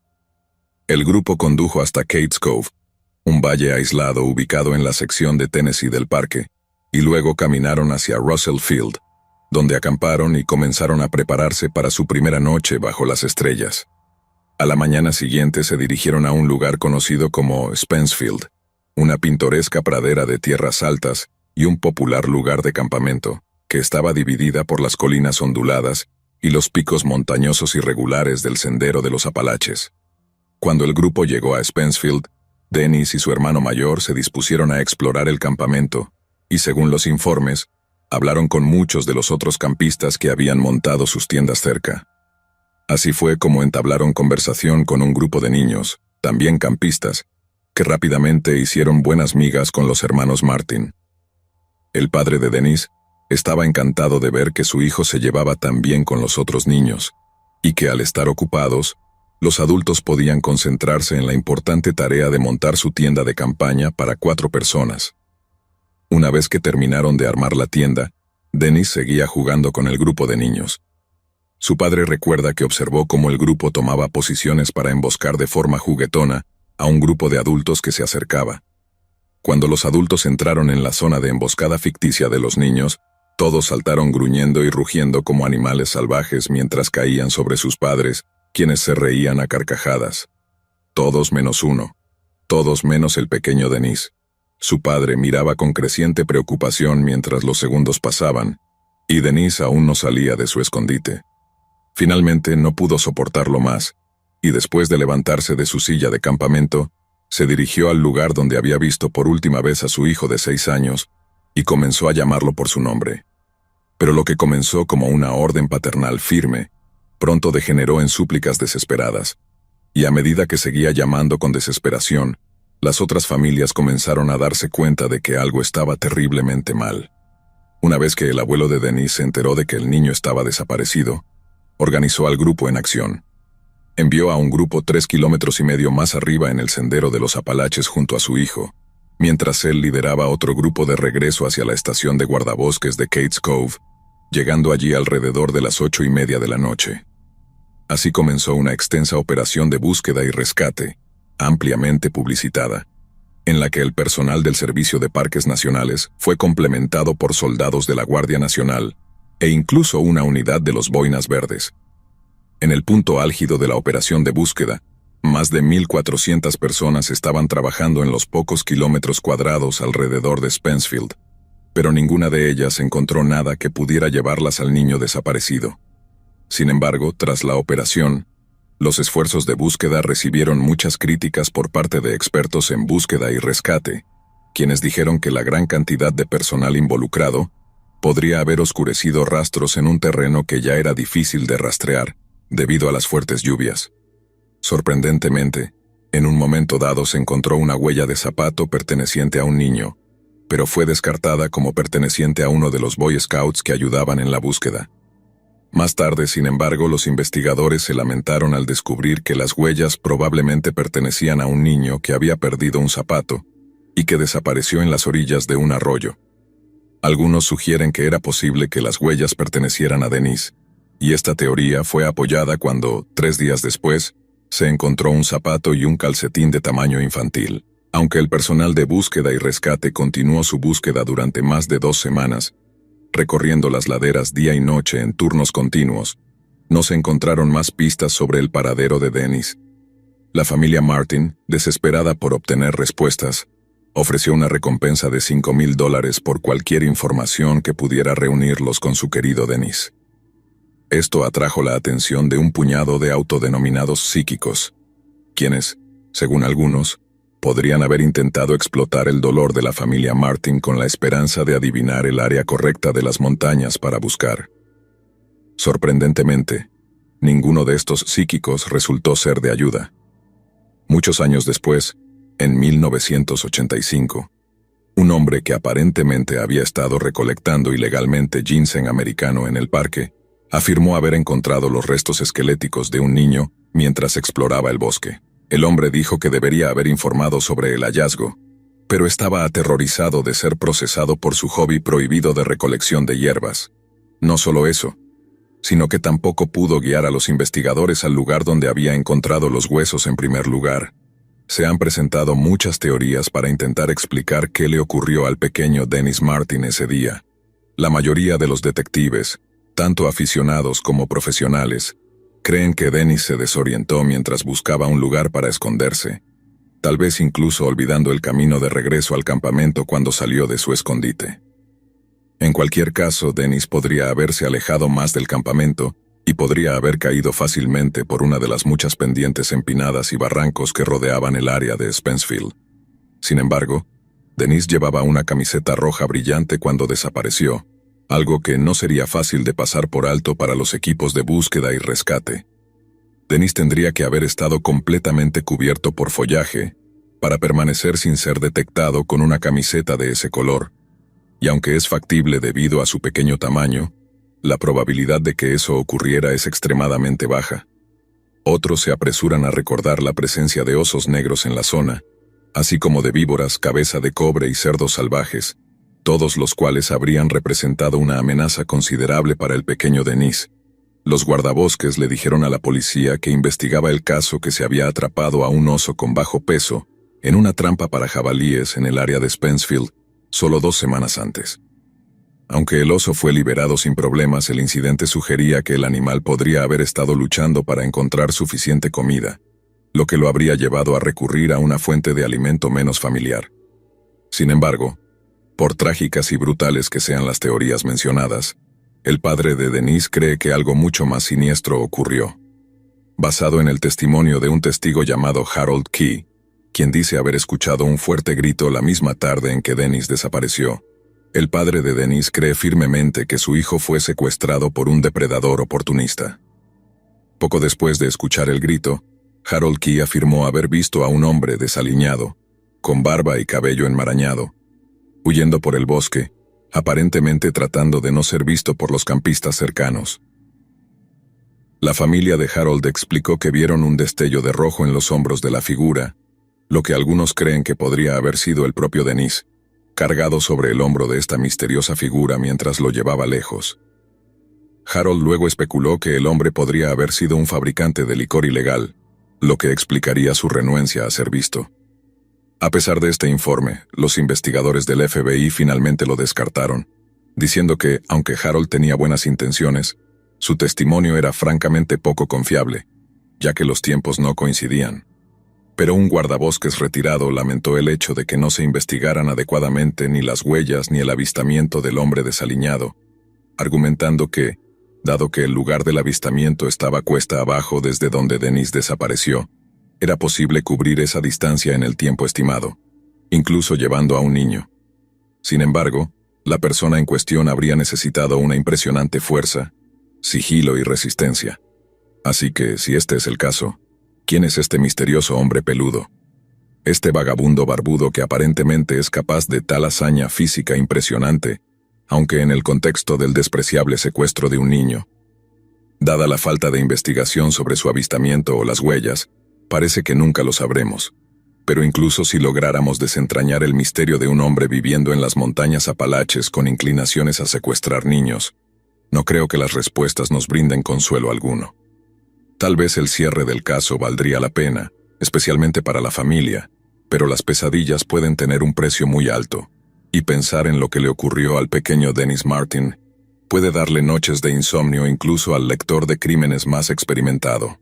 El grupo condujo hasta Cates Cove, un valle aislado ubicado en la sección de Tennessee del parque, y luego caminaron hacia Russell Field, donde acamparon y comenzaron a prepararse para su primera noche bajo las estrellas. A la mañana siguiente se dirigieron a un lugar conocido como Spencefield, una pintoresca pradera de tierras altas y un popular lugar de campamento, que estaba dividida por las colinas onduladas y los picos montañosos irregulares del Sendero de los Apalaches. Cuando el grupo llegó a Spencefield, Dennis y su hermano mayor se dispusieron a explorar el campamento, y según los informes, hablaron con muchos de los otros campistas que habían montado sus tiendas cerca. Así fue como entablaron conversación con un grupo de niños, también campistas, que rápidamente hicieron buenas migas con los hermanos Martin. El padre de Dennis estaba encantado de ver que su hijo se llevaba tan bien con los otros niños, y que al estar ocupados, los adultos podían concentrarse en la importante tarea de montar su tienda de campaña para 4 personas. Una vez que terminaron de armar la tienda, Dennis seguía jugando con el grupo de niños. Su padre recuerda que observó cómo el grupo tomaba posiciones para emboscar de forma juguetona a un grupo de adultos que se acercaba. Cuando los adultos entraron en la zona de emboscada ficticia de los niños, todos saltaron gruñendo y rugiendo como animales salvajes mientras caían sobre sus padres, quienes se reían a carcajadas. Todos menos uno. Todos menos el pequeño Dennis. Su padre miraba con creciente preocupación mientras los segundos pasaban, y Dennis aún no salía de su escondite. Finalmente no pudo soportarlo más, y después de levantarse de su silla de campamento, se dirigió al lugar donde había visto por última vez a su hijo de 6 años, y comenzó a llamarlo por su nombre. Pero lo que comenzó como una orden paternal firme, pronto degeneró en súplicas desesperadas, y a medida que seguía llamando con desesperación, las otras familias comenzaron a darse cuenta de que algo estaba terriblemente mal. Una vez que el abuelo de Dennis se enteró de que el niño estaba desaparecido, organizó al grupo en acción. Envió a un grupo 3,5 kilómetros más arriba en el Sendero de los Apalaches junto a su hijo, mientras él lideraba otro grupo de regreso hacia la estación de guardabosques de Cates Cove, llegando allí alrededor de las 8:30 de la noche. Así comenzó una extensa operación de búsqueda y rescate, ampliamente publicitada, en la que el personal del Servicio de Parques Nacionales fue complementado por soldados de la Guardia Nacional e incluso una unidad de los Boinas Verdes. En el punto álgido de la operación de búsqueda, más de 1,400 personas estaban trabajando en los pocos kilómetros cuadrados alrededor de Spencefield, pero ninguna de ellas encontró nada que pudiera llevarlas al niño desaparecido. Sin embargo, tras la operación, los esfuerzos de búsqueda recibieron muchas críticas por parte de expertos en búsqueda y rescate, quienes dijeron que la gran cantidad de personal involucrado podría haber oscurecido rastros en un terreno que ya era difícil de rastrear, debido a las fuertes lluvias. Sorprendentemente, en un momento dado se encontró una huella de zapato perteneciente a un niño, pero fue descartada como perteneciente a uno de los Boy Scouts que ayudaban en la búsqueda. Más tarde, sin embargo, los investigadores se lamentaron al descubrir que las huellas probablemente pertenecían a un niño que había perdido un zapato y que desapareció en las orillas de un arroyo. Algunos sugieren que era posible que las huellas pertenecieran a Dennis, y esta teoría fue apoyada cuando, 3 días después, se encontró un zapato y un calcetín de tamaño infantil. Aunque el personal de búsqueda y rescate continuó su búsqueda durante más de 2 semanas, recorriendo las laderas día y noche en turnos continuos, no se encontraron más pistas sobre el paradero de Dennis. La familia Martin, desesperada por obtener respuestas, ofreció una recompensa de $5,000 por cualquier información que pudiera reunirlos con su querido Dennis. Esto atrajo la atención de un puñado de autodenominados psíquicos, quienes, según algunos, podrían haber intentado explotar el dolor de la familia Martin con la esperanza de adivinar el área correcta de las montañas para buscar. Sorprendentemente, ninguno de estos psíquicos resultó ser de ayuda. Muchos años después, en 1985, un hombre que aparentemente había estado recolectando ilegalmente ginseng americano en el parque, afirmó haber encontrado los restos esqueléticos de un niño mientras exploraba el bosque. El hombre dijo que debería haber informado sobre el hallazgo, pero estaba aterrorizado de ser procesado por su hobby prohibido de recolección de hierbas. No solo eso, sino que tampoco pudo guiar a los investigadores al lugar donde había encontrado los huesos en primer lugar. Se han presentado muchas teorías para intentar explicar qué le ocurrió al pequeño Dennis Martin ese día. La mayoría de los detectives, tanto aficionados como profesionales, creen que Dennis se desorientó mientras buscaba un lugar para esconderse, tal vez incluso olvidando el camino de regreso al campamento cuando salió de su escondite. En cualquier caso, Dennis podría haberse alejado más del campamento y podría haber caído fácilmente por una de las muchas pendientes empinadas y barrancos que rodeaban el área de Spencefield. Sin embargo, Dennis llevaba una camiseta roja brillante cuando desapareció, algo que no sería fácil de pasar por alto para los equipos de búsqueda y rescate. Dennis tendría que haber estado completamente cubierto por follaje para permanecer sin ser detectado con una camiseta de ese color, y aunque es factible debido a su pequeño tamaño, la probabilidad de que eso ocurriera es extremadamente baja. Otros se apresuran a recordar la presencia de osos negros en la zona, así como de víboras, cabeza de cobre y cerdos salvajes, todos los cuales habrían representado una amenaza considerable para el pequeño Dennis. Los guardabosques le dijeron a la policía que investigaba el caso que se había atrapado a un oso con bajo peso en una trampa para jabalíes en el área de Spencefield solo 2 semanas antes. Aunque el oso fue liberado sin problemas, el incidente sugería que el animal podría haber estado luchando para encontrar suficiente comida, lo que lo habría llevado a recurrir a una fuente de alimento menos familiar. Sin embargo, por trágicas y brutales que sean las teorías mencionadas, el padre de Dennis cree que algo mucho más siniestro ocurrió. Basado en el testimonio de un testigo llamado Harold Key, quien dice haber escuchado un fuerte grito la misma tarde en que Dennis desapareció, el padre de Dennis cree firmemente que su hijo fue secuestrado por un depredador oportunista. Poco después de escuchar el grito, Harold Key afirmó haber visto a un hombre desaliñado, con barba y cabello enmarañado, huyendo por el bosque, aparentemente tratando de no ser visto por los campistas cercanos. La familia de Harold explicó que vieron un destello de rojo en los hombros de la figura, lo que algunos creen que podría haber sido el propio Dennis, cargado sobre el hombro de esta misteriosa figura mientras lo llevaba lejos. Harold luego especuló que el hombre podría haber sido un fabricante de licor ilegal, lo que explicaría su renuencia a ser visto. A pesar de este informe, los investigadores del FBI finalmente lo descartaron, diciendo que, aunque Harold tenía buenas intenciones, su testimonio era francamente poco confiable, ya que los tiempos no coincidían. Pero un guardabosques retirado lamentó el hecho de que no se investigaran adecuadamente ni las huellas ni el avistamiento del hombre desaliñado, argumentando que, dado que el lugar del avistamiento estaba cuesta abajo desde donde Dennis desapareció, era posible cubrir esa distancia en el tiempo estimado, incluso llevando a un niño. Sin embargo, la persona en cuestión habría necesitado una impresionante fuerza, sigilo y resistencia. Así que, si este es el caso, ¿quién es este misterioso hombre peludo? Este vagabundo barbudo que aparentemente es capaz de tal hazaña física impresionante, aunque en el contexto del despreciable secuestro de un niño. Dada la falta de investigación sobre su avistamiento o las huellas, parece que nunca lo sabremos. Pero incluso si lográramos desentrañar el misterio de un hombre viviendo en las montañas Apalaches con inclinaciones a secuestrar niños, no creo que las respuestas nos brinden consuelo alguno. Tal vez el cierre del caso valdría la pena, especialmente para la familia, pero las pesadillas pueden tener un precio muy alto, Y pensar en lo que le ocurrió al pequeño Dennis Martin puede darle noches de insomnio incluso al lector de crímenes más experimentado.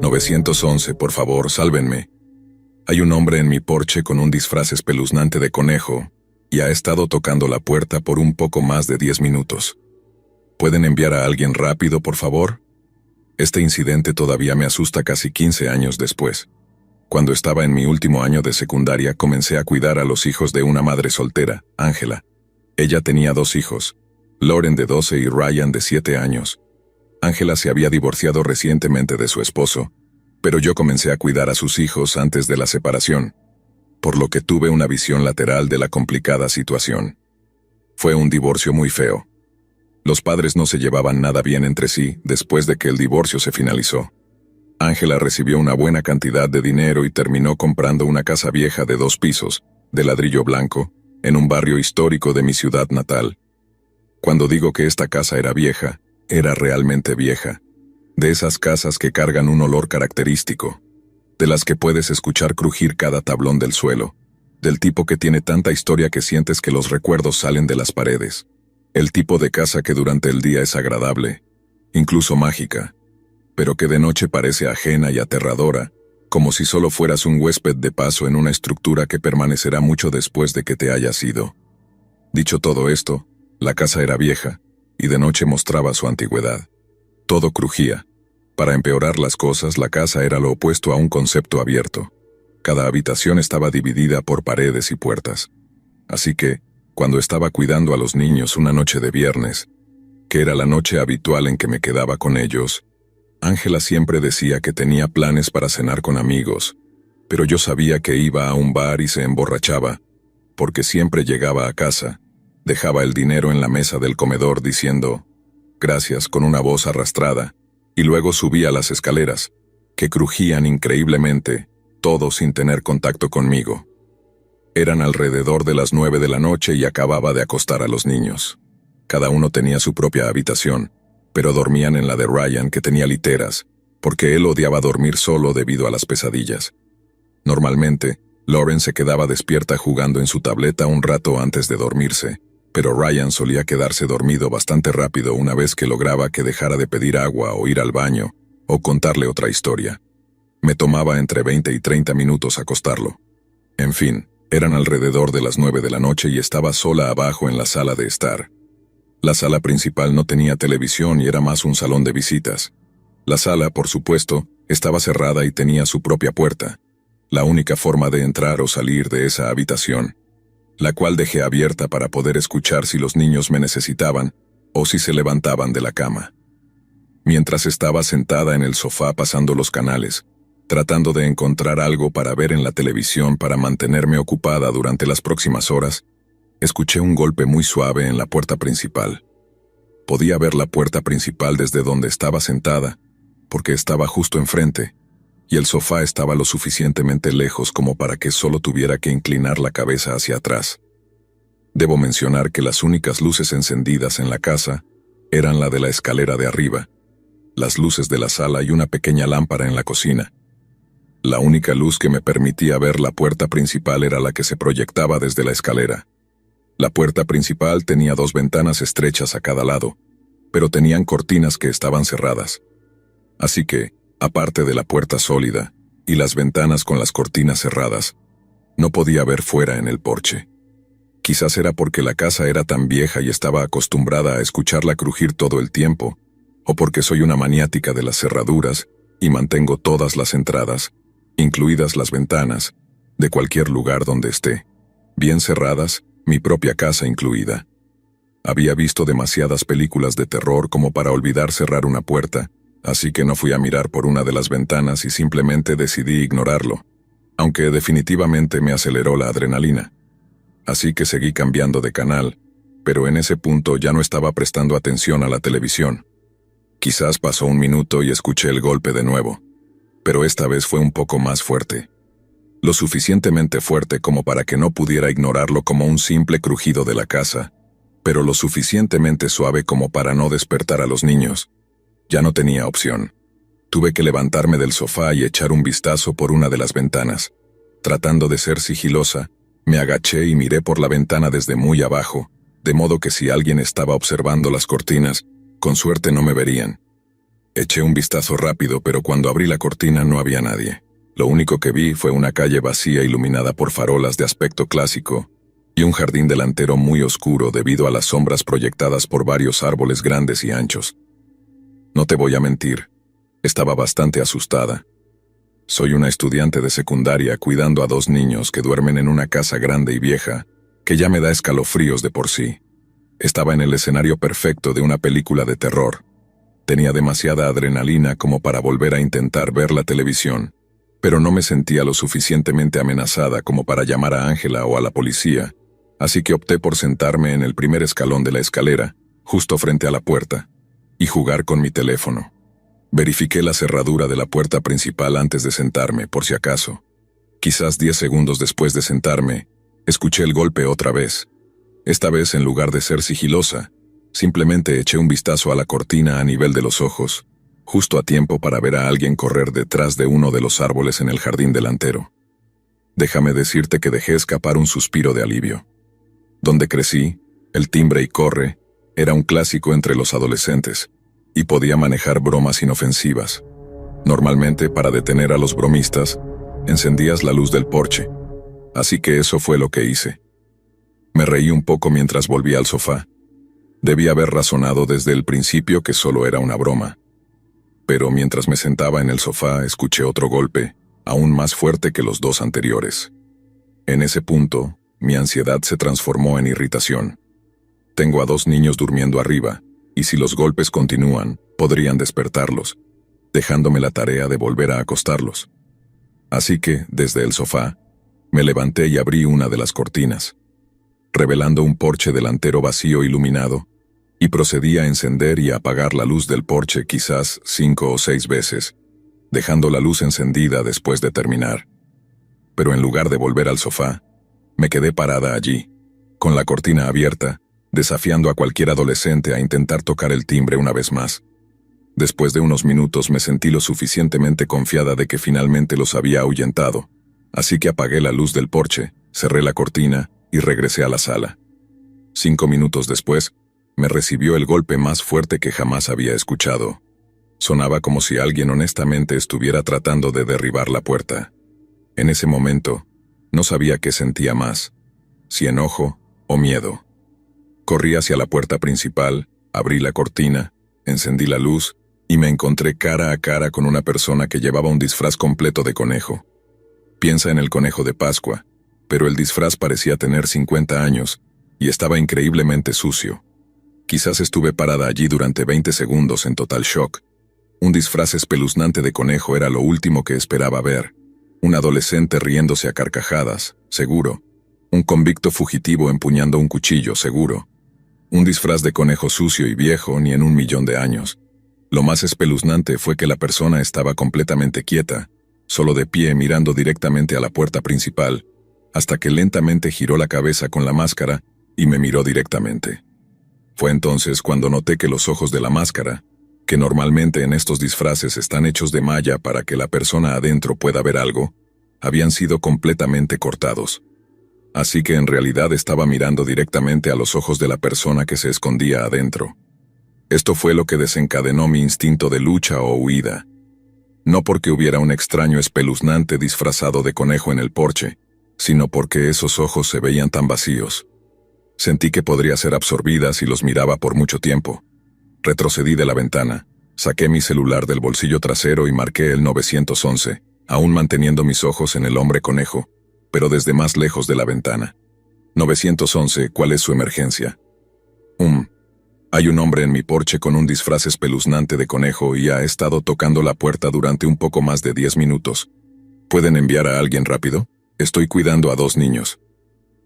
«911, por favor, sálvenme. Hay un hombre en mi porche con un disfraz espeluznante de conejo y ha estado tocando la puerta por un poco más de 10 minutos. ¿Pueden enviar a alguien rápido, por favor?» Este incidente todavía me asusta casi 15 años después. Cuando estaba en mi último año de secundaria, comencé a cuidar a los hijos de una madre soltera, Angela. Ella tenía 2 hijos, Lauren de 12 y Ryan de 7 años. Angela se había divorciado recientemente de su esposo, pero yo comencé a cuidar a sus hijos antes de la separación, por lo que tuve una visión lateral de la complicada situación. Fue un divorcio muy feo. Los padres no se llevaban nada bien entre sí después de que el divorcio se finalizó. Angela recibió una buena cantidad de dinero y terminó comprando una casa vieja de 2 pisos, de ladrillo blanco, en un barrio histórico de mi ciudad natal. Cuando digo que esta casa era vieja, era realmente vieja. De esas casas que cargan un olor característico, de las que puedes escuchar crujir cada tablón del suelo, del tipo que tiene tanta historia que sientes que los recuerdos salen de las paredes. El tipo de casa que durante el día es agradable, incluso mágica, pero que de noche parece ajena y aterradora, como si solo fueras un huésped de paso en una estructura que permanecerá mucho después de que te hayas ido. Dicho todo esto, la casa era vieja, y de noche mostraba su antigüedad. Todo crujía. Para empeorar las cosas, la casa era lo opuesto a un concepto abierto. Cada habitación estaba dividida por paredes y puertas. Así que, cuando estaba cuidando a los niños una noche de viernes, que era la noche habitual en que me quedaba con ellos, Angela siempre decía que tenía planes para cenar con amigos, pero yo sabía que iba a un bar y se emborrachaba, porque siempre llegaba a casa, dejaba el dinero en la mesa del comedor diciendo «gracias» con una voz arrastrada, y luego subía las escaleras, que crujían increíblemente, todo sin tener contacto conmigo. Eran alrededor de las 9 de la noche y acababa de acostar a los niños. Cada uno tenía su propia habitación, pero dormían en la de Ryan, que tenía literas, porque él odiaba dormir solo debido a las pesadillas. Normalmente, Lauren se quedaba despierta jugando en su tableta un rato antes de dormirse, pero Ryan solía quedarse dormido bastante rápido una vez que lograba que dejara de pedir agua o ir al baño, o contarle otra historia. Me tomaba entre 20 y 30 minutos acostarlo. En fin, eran alrededor de las 9 de la noche y estaba sola abajo en la sala de estar. La sala principal no tenía televisión y era más un salón de visitas. La sala, por supuesto, estaba cerrada y tenía su propia puerta, la única forma de entrar o salir de esa habitación, la cual dejé abierta para poder escuchar si los niños me necesitaban o si se levantaban de la cama. Mientras estaba sentada en el sofá pasando los canales, tratando de encontrar algo para ver en la televisión para mantenerme ocupada durante las próximas horas, escuché un golpe muy suave en la puerta principal. Podía ver la puerta principal desde donde estaba sentada, porque estaba justo enfrente, y el sofá estaba lo suficientemente lejos como para que solo tuviera que inclinar la cabeza hacia atrás. Debo mencionar que las únicas luces encendidas en la casa eran la de la escalera de arriba, las luces de la sala y una pequeña lámpara en la cocina. La única luz que me permitía ver la puerta principal era la que se proyectaba desde la escalera. La puerta principal tenía 2 ventanas estrechas a cada lado, pero tenían cortinas que estaban cerradas. Así que, aparte de la puerta sólida y las ventanas con las cortinas cerradas, no podía ver fuera en el porche. Quizás era porque la casa era tan vieja y estaba acostumbrada a escucharla crujir todo el tiempo, o porque soy una maniática de las cerraduras y mantengo todas las entradas, incluidas las ventanas, de cualquier lugar donde esté, bien cerradas, mi propia casa incluida. Había visto demasiadas películas de terror como para olvidar cerrar una puerta, así que no fui a mirar por una de las ventanas y simplemente decidí ignorarlo, aunque definitivamente me aceleró la adrenalina. Así que seguí cambiando de canal, pero en ese punto ya no estaba prestando atención a la televisión. Quizás pasó un minuto y escuché el golpe de nuevo, pero esta vez fue un poco más fuerte. Lo suficientemente fuerte como para que no pudiera ignorarlo como un simple crujido de la casa, pero lo suficientemente suave como para no despertar a los niños. Ya no tenía opción. Tuve que levantarme del sofá y echar un vistazo por una de las ventanas. Tratando de ser sigilosa, me agaché y miré por la ventana desde muy abajo, de modo que si alguien estaba observando las cortinas, con suerte no me verían. Eché un vistazo rápido, pero cuando abrí la cortina no había nadie. Lo único que vi fue una calle vacía iluminada por farolas de aspecto clásico y un jardín delantero muy oscuro debido a las sombras proyectadas por varios árboles grandes y anchos. No te voy a mentir, estaba bastante asustada. Soy una estudiante de secundaria cuidando a 2 niños que duermen en una casa grande y vieja, que ya me da escalofríos de por sí. Estaba en el escenario perfecto de una película de terror. Tenía demasiada adrenalina como para volver a intentar ver la televisión, pero no me sentía lo suficientemente amenazada como para llamar a Ángela o a la policía, así que opté por sentarme en el primer escalón de la escalera, justo frente a la puerta, y jugar con mi teléfono. Verifiqué la cerradura de la puerta principal antes de sentarme, por si acaso. Quizás 10 segundos después de sentarme, escuché el golpe otra vez. Esta vez, en lugar de ser sigilosa, simplemente eché un vistazo a la cortina a nivel de los ojos, justo a tiempo para ver a alguien correr detrás de uno de los árboles en el jardín delantero. Déjame decirte que dejé escapar un suspiro de alivio. Donde crecí, el timbre y corre era un clásico entre los adolescentes, y podía manejar bromas inofensivas. Normalmente, para detener a los bromistas, encendías la luz del porche, así que eso fue lo que hice. Me reí un poco mientras volvía al sofá. Debí haber razonado desde el principio que solo era una broma. Pero mientras me sentaba en el sofá, escuché otro golpe, aún más fuerte que los 2 anteriores. En ese punto, mi ansiedad se transformó en irritación. Tengo a 2 niños durmiendo arriba, y si los golpes continúan, podrían despertarlos, dejándome la tarea de volver a acostarlos. Así que, desde el sofá, me levanté y abrí una de las cortinas, revelando un porche delantero vacío iluminado, y procedí a encender y a apagar la luz del porche quizás 5 o 6 veces, dejando la luz encendida después de terminar. Pero en lugar de volver al sofá, me quedé parada allí, con la cortina abierta, desafiando a cualquier adolescente a intentar tocar el timbre una vez más. Después de unos minutos me sentí lo suficientemente confiada de que finalmente los había ahuyentado, así que apagué la luz del porche, cerré la cortina y regresé a la sala. 5 minutos después, me recibió el golpe más fuerte que jamás había escuchado. Sonaba como si alguien honestamente estuviera tratando de derribar la puerta. En ese momento, no sabía qué sentía más, si enojo o miedo. Corrí hacia la puerta principal, abrí la cortina, encendí la luz y me encontré cara a cara con una persona que llevaba un disfraz completo de conejo. Piensa en el conejo de Pascua, pero el disfraz parecía tener 50 años y estaba increíblemente sucio. Quizás estuve parada allí durante 20 segundos en total shock. Un disfraz espeluznante de conejo era lo último que esperaba ver. Un adolescente riéndose a carcajadas, seguro. Un convicto fugitivo empuñando un cuchillo, seguro. Un disfraz de conejo sucio y viejo ni en 1.000.000 de años. Lo más espeluznante fue que la persona estaba completamente quieta, solo de pie mirando directamente a la puerta principal, hasta que lentamente giró la cabeza con la máscara y me miró directamente. Fue entonces cuando noté que los ojos de la máscara, que normalmente en estos disfraces están hechos de malla para que la persona adentro pueda ver algo, habían sido completamente cortados. Así que en realidad estaba mirando directamente a los ojos de la persona que se escondía adentro. Esto fue lo que desencadenó mi instinto de lucha o huida. No porque hubiera un extraño espeluznante disfrazado de conejo en el porche, sino porque esos ojos se veían tan vacíos. Sentí que podría ser absorbida si los miraba por mucho tiempo. Retrocedí de la ventana, saqué mi celular del bolsillo trasero y marqué el 911, aún manteniendo mis ojos en el hombre conejo, pero desde más lejos de la ventana. 911, ¿cuál es su emergencia? Hay un hombre en mi porche con un disfraz espeluznante de conejo y ha estado tocando la puerta durante un poco más de 10 minutos. ¿Pueden enviar a alguien rápido? Estoy cuidando a 2 niños.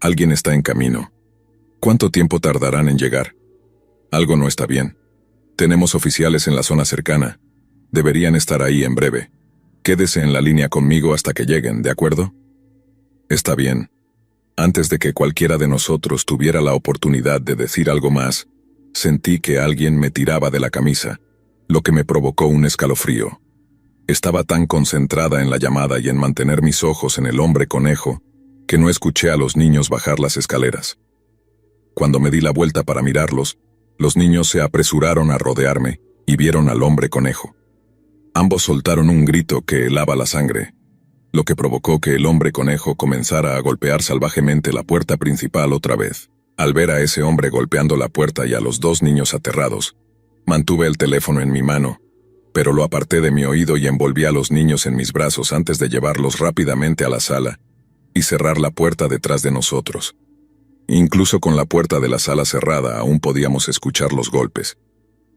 Alguien está en camino. ¿Cuánto tiempo tardarán en llegar? Algo no está bien. Tenemos oficiales en la zona cercana. Deberían estar ahí en breve. Quédese en la línea conmigo hasta que lleguen, ¿de acuerdo? Está bien. Antes de que cualquiera de nosotros tuviera la oportunidad de decir algo más, sentí que alguien me tiraba de la camisa, lo que me provocó un escalofrío. Estaba tan concentrada en la llamada y en mantener mis ojos en el hombre conejo que no escuché a los niños bajar las escaleras. Cuando me di la vuelta para mirarlos, los niños se apresuraron a rodearme y vieron al hombre conejo. Ambos soltaron un grito que helaba la sangre, lo que provocó que el hombre conejo comenzara a golpear salvajemente la puerta principal otra vez. Al ver a ese hombre golpeando la puerta y a los dos niños aterrados, mantuve el teléfono en mi mano, pero lo aparté de mi oído y envolví a los niños en mis brazos antes de llevarlos rápidamente a la sala y cerrar la puerta detrás de nosotros. Incluso con la puerta de la sala cerrada aún podíamos escuchar los golpes.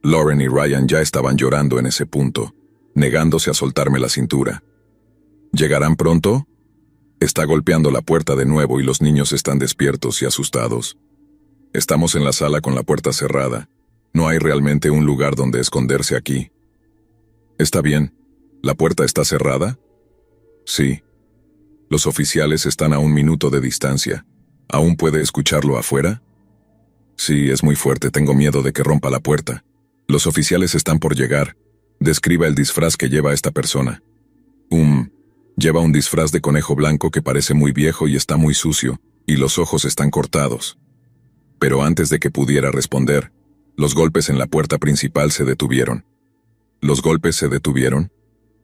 Lauren y Ryan ya estaban llorando en ese punto, negándose a soltarme la cintura. ¿Llegarán pronto? Está golpeando la puerta de nuevo y los niños están despiertos y asustados. Estamos en la sala con la puerta cerrada. No hay realmente un lugar donde esconderse aquí. Está bien. ¿La puerta está cerrada? Sí. Los oficiales están a 1 minuto de distancia. ¿Aún puede escucharlo afuera? Sí, es muy fuerte, tengo miedo de que rompa la puerta. Los oficiales están por llegar. Describa el disfraz que lleva esta persona. Lleva un disfraz de conejo blanco que parece muy viejo y está muy sucio, y los ojos están cortados. Pero antes de que pudiera responder, los golpes en la puerta principal se detuvieron. ¿Los golpes se detuvieron?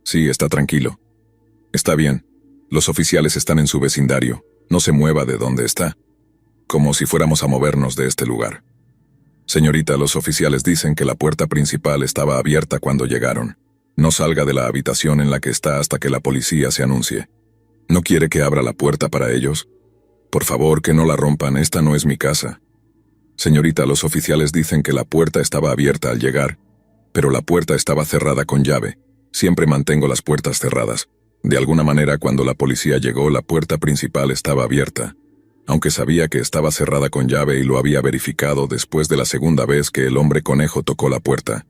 Sí, está tranquilo. Está bien. Los oficiales están en su vecindario. No se mueva de donde está. Como si fuéramos a movernos de este lugar. Señorita, los oficiales dicen que la puerta principal estaba abierta cuando llegaron. No salga de la habitación en la que está hasta que la policía se anuncie. ¿No quiere que abra la puerta para ellos? Por favor, que no la rompan, esta no es mi casa. Señorita, los oficiales dicen que la puerta estaba abierta al llegar, pero la puerta estaba cerrada con llave. Siempre mantengo las puertas cerradas. De alguna manera, cuando la policía llegó, la puerta principal estaba abierta, aunque sabía que estaba cerrada con llave y lo había verificado después de la segunda vez que el hombre conejo tocó la puerta.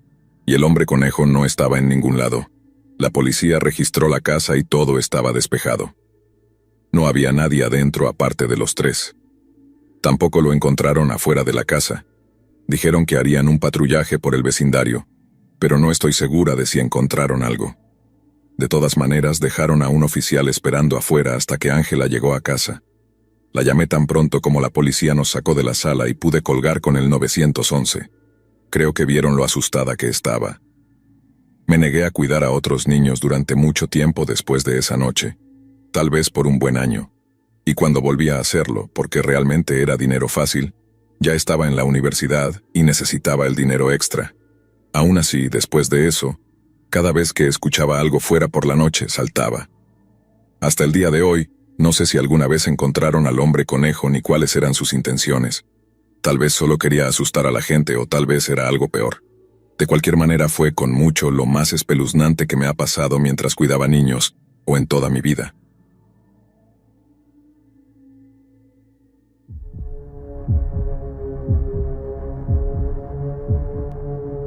Y el hombre conejo no estaba en ningún lado. La policía registró la casa y todo estaba despejado. No había nadie adentro aparte de los 3. Tampoco lo encontraron afuera de la casa. Dijeron que harían un patrullaje por el vecindario, pero no estoy segura de si encontraron algo. De todas maneras, dejaron a un oficial esperando afuera hasta que Ángela llegó a casa. La llamé tan pronto como la policía nos sacó de la sala y pude colgar con el 911. Creo que vieron lo asustada que estaba. Me negué a cuidar a otros niños durante mucho tiempo después de esa noche, tal vez por un buen año. Y cuando volví a hacerlo, porque realmente era dinero fácil, ya estaba en la universidad y necesitaba el dinero extra. Aún así, después de eso, cada vez que escuchaba algo fuera por la noche, saltaba. Hasta el día de hoy, no sé si alguna vez encontraron al hombre conejo ni cuáles eran sus intenciones. Tal vez solo quería asustar a la gente o tal vez era algo peor. De cualquier manera fue con mucho lo más espeluznante que me ha pasado mientras cuidaba niños o en toda mi vida.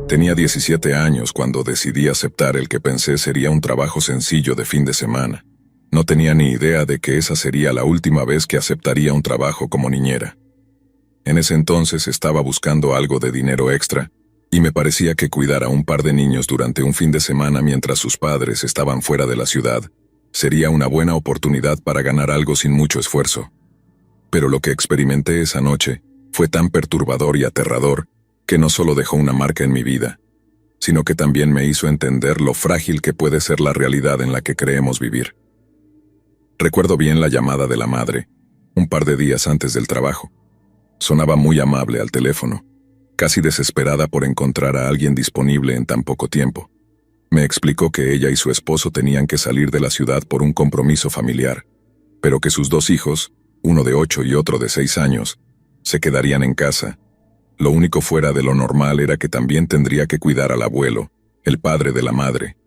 Tenía 17 años cuando decidí aceptar el que pensé sería un trabajo sencillo de fin de semana. No tenía ni idea de que esa sería la última vez que aceptaría un trabajo como niñera. En ese entonces estaba buscando algo de dinero extra, y me parecía que cuidar a un par de niños durante un fin de semana mientras sus padres estaban fuera de la ciudad sería una buena oportunidad para ganar algo sin mucho esfuerzo. Pero lo que experimenté esa noche fue tan perturbador y aterrador que no solo dejó una marca en mi vida, sino que también me hizo entender lo frágil que puede ser la realidad en la que creemos vivir. Recuerdo bien la llamada de la madre, un par de días antes del trabajo. Sonaba muy amable al teléfono, casi desesperada por encontrar a alguien disponible en tan poco tiempo. Me explicó que ella y su esposo tenían que salir de la ciudad por un compromiso familiar, pero que sus 2 hijos, uno de 8 y otro de 6 años, se quedarían en casa. Lo único fuera de lo normal era que también tendría que cuidar al abuelo, el padre de la madre.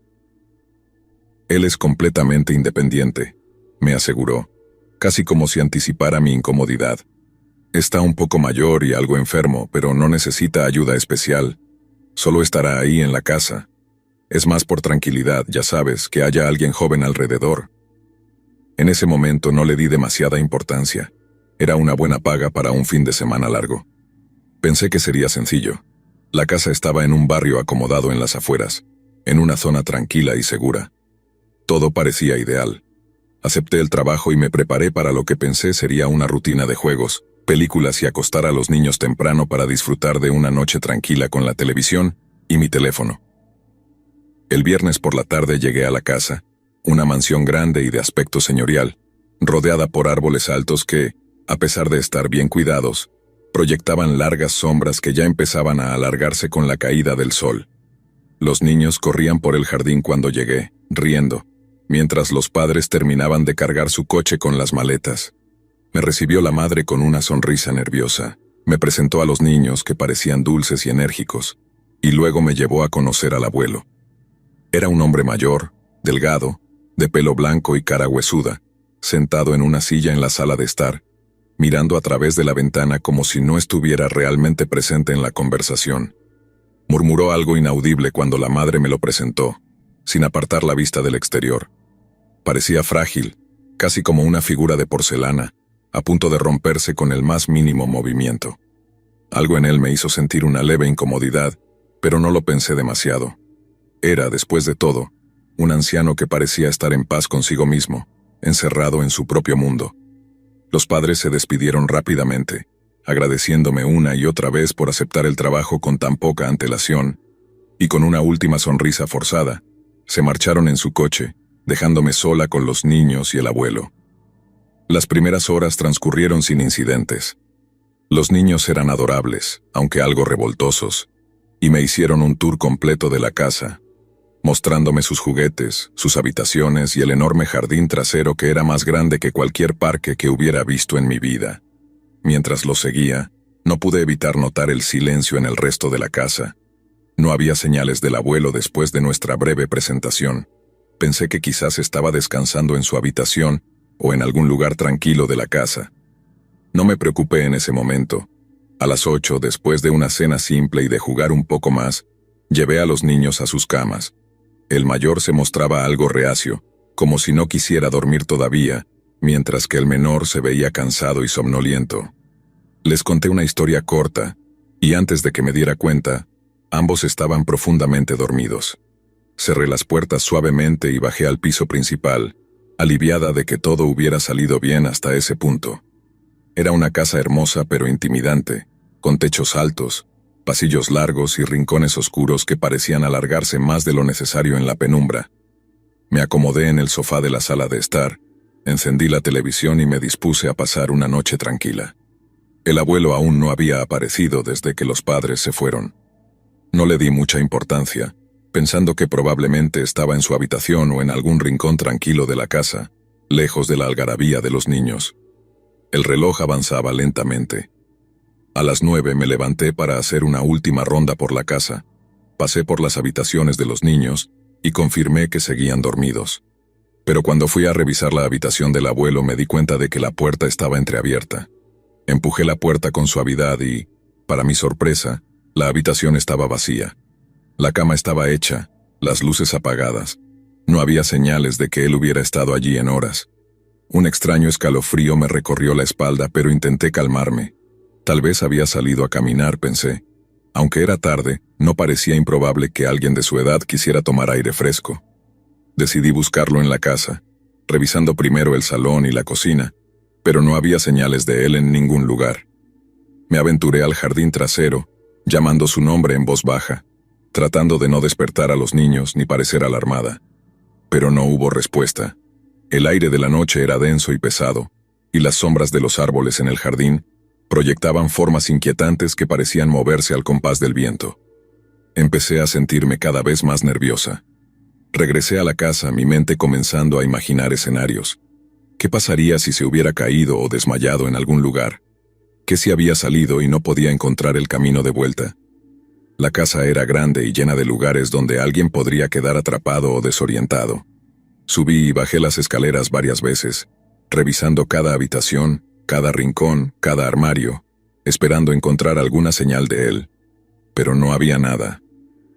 Él es completamente independiente, me aseguró, casi como si anticipara mi incomodidad. Está un poco mayor y algo enfermo, pero no necesita ayuda especial. Solo estará ahí en la casa. Es más por tranquilidad, ya sabes, que haya alguien joven alrededor. En ese momento no le di demasiada importancia. Era una buena paga para un fin de semana largo. Pensé que sería sencillo. La casa estaba en un barrio acomodado en las afueras, en una zona tranquila y segura. Todo parecía ideal. Acepté el trabajo y me preparé para lo que pensé sería una rutina de juegos, películas y acostar a los niños temprano para disfrutar de una noche tranquila con la televisión y mi teléfono. El viernes por la tarde llegué a la casa, una mansión grande y de aspecto señorial, rodeada por árboles altos que, a pesar de estar bien cuidados, proyectaban largas sombras que ya empezaban a alargarse con la caída del sol. Los niños corrían por el jardín cuando llegué, riendo, mientras los padres terminaban de cargar su coche con las maletas. Me recibió la madre con una sonrisa nerviosa, me presentó a los niños que parecían dulces y enérgicos, y luego me llevó a conocer al abuelo. Era un hombre mayor, delgado, de pelo blanco y cara huesuda, sentado en una silla en la sala de estar, mirando a través de la ventana como si no estuviera realmente presente en la conversación. Murmuró algo inaudible cuando la madre me lo presentó, sin apartar la vista del exterior. Parecía frágil, casi como una figura de porcelana, a punto de romperse con el más mínimo movimiento. Algo en él me hizo sentir una leve incomodidad, pero no lo pensé demasiado. Era, después de todo, un anciano que parecía estar en paz consigo mismo, encerrado en su propio mundo. Los padres se despidieron rápidamente, agradeciéndome una y otra vez por aceptar el trabajo con tan poca antelación, y con una última sonrisa forzada, se marcharon en su coche, dejándome sola con los niños y el abuelo. Las primeras horas transcurrieron sin incidentes. Los niños eran adorables, aunque algo revoltosos, y me hicieron un tour completo de la casa, mostrándome sus juguetes, sus habitaciones y el enorme jardín trasero que era más grande que cualquier parque que hubiera visto en mi vida. Mientras los seguía, no pude evitar notar el silencio en el resto de la casa. No había señales del abuelo después de nuestra breve presentación. Pensé que quizás estaba descansando en su habitación o en algún lugar tranquilo de la casa. No me preocupé en ese momento. A las 8, después de una cena simple y de jugar un poco más, llevé a los niños a sus camas. El mayor se mostraba algo reacio, como si no quisiera dormir todavía, mientras que el menor se veía cansado y somnoliento. Les conté una historia corta, y antes de que me diera cuenta, ambos estaban profundamente dormidos. Cerré las puertas suavemente y bajé al piso principal, aliviada de que todo hubiera salido bien hasta ese punto. Era una casa hermosa pero intimidante, con techos altos, pasillos largos y rincones oscuros que parecían alargarse más de lo necesario en la penumbra. Me acomodé en el sofá de la sala de estar, encendí la televisión y me dispuse a pasar una noche tranquila. El abuelo aún no había aparecido desde que los padres se fueron. No le di mucha importancia, pensando que probablemente estaba en su habitación o en algún rincón tranquilo de la casa, lejos de la algarabía de los niños. El reloj avanzaba lentamente. A las 9 me levanté para hacer una última ronda por la casa, pasé por las habitaciones de los niños y confirmé que seguían dormidos. Pero cuando fui a revisar la habitación del abuelo me di cuenta de que la puerta estaba entreabierta. Empujé la puerta con suavidad y, para mi sorpresa, la habitación estaba vacía. La cama estaba hecha, las luces apagadas. No había señales de que él hubiera estado allí en horas. Un extraño escalofrío me recorrió la espalda, pero intenté calmarme. Tal vez había salido a caminar, pensé. Aunque era tarde, no parecía improbable que alguien de su edad quisiera tomar aire fresco. Decidí buscarlo en la casa, revisando primero el salón y la cocina, pero no había señales de él en ningún lugar. Me aventuré al jardín trasero, llamando su nombre en voz baja, tratando de no despertar a los niños ni parecer alarmada. Pero no hubo respuesta. El aire de la noche era denso y pesado, y las sombras de los árboles en el jardín proyectaban formas inquietantes que parecían moverse al compás del viento. Empecé a sentirme cada vez más nerviosa. Regresé a la casa, mi mente comenzando a imaginar escenarios. ¿Qué pasaría si se hubiera caído o desmayado en algún lugar? ¿Qué si había salido y no podía encontrar el camino de vuelta? La casa era grande y llena de lugares donde alguien podría quedar atrapado o desorientado. Subí y bajé las escaleras varias veces, revisando cada habitación, cada rincón, cada armario, esperando encontrar alguna señal de él. Pero no había nada.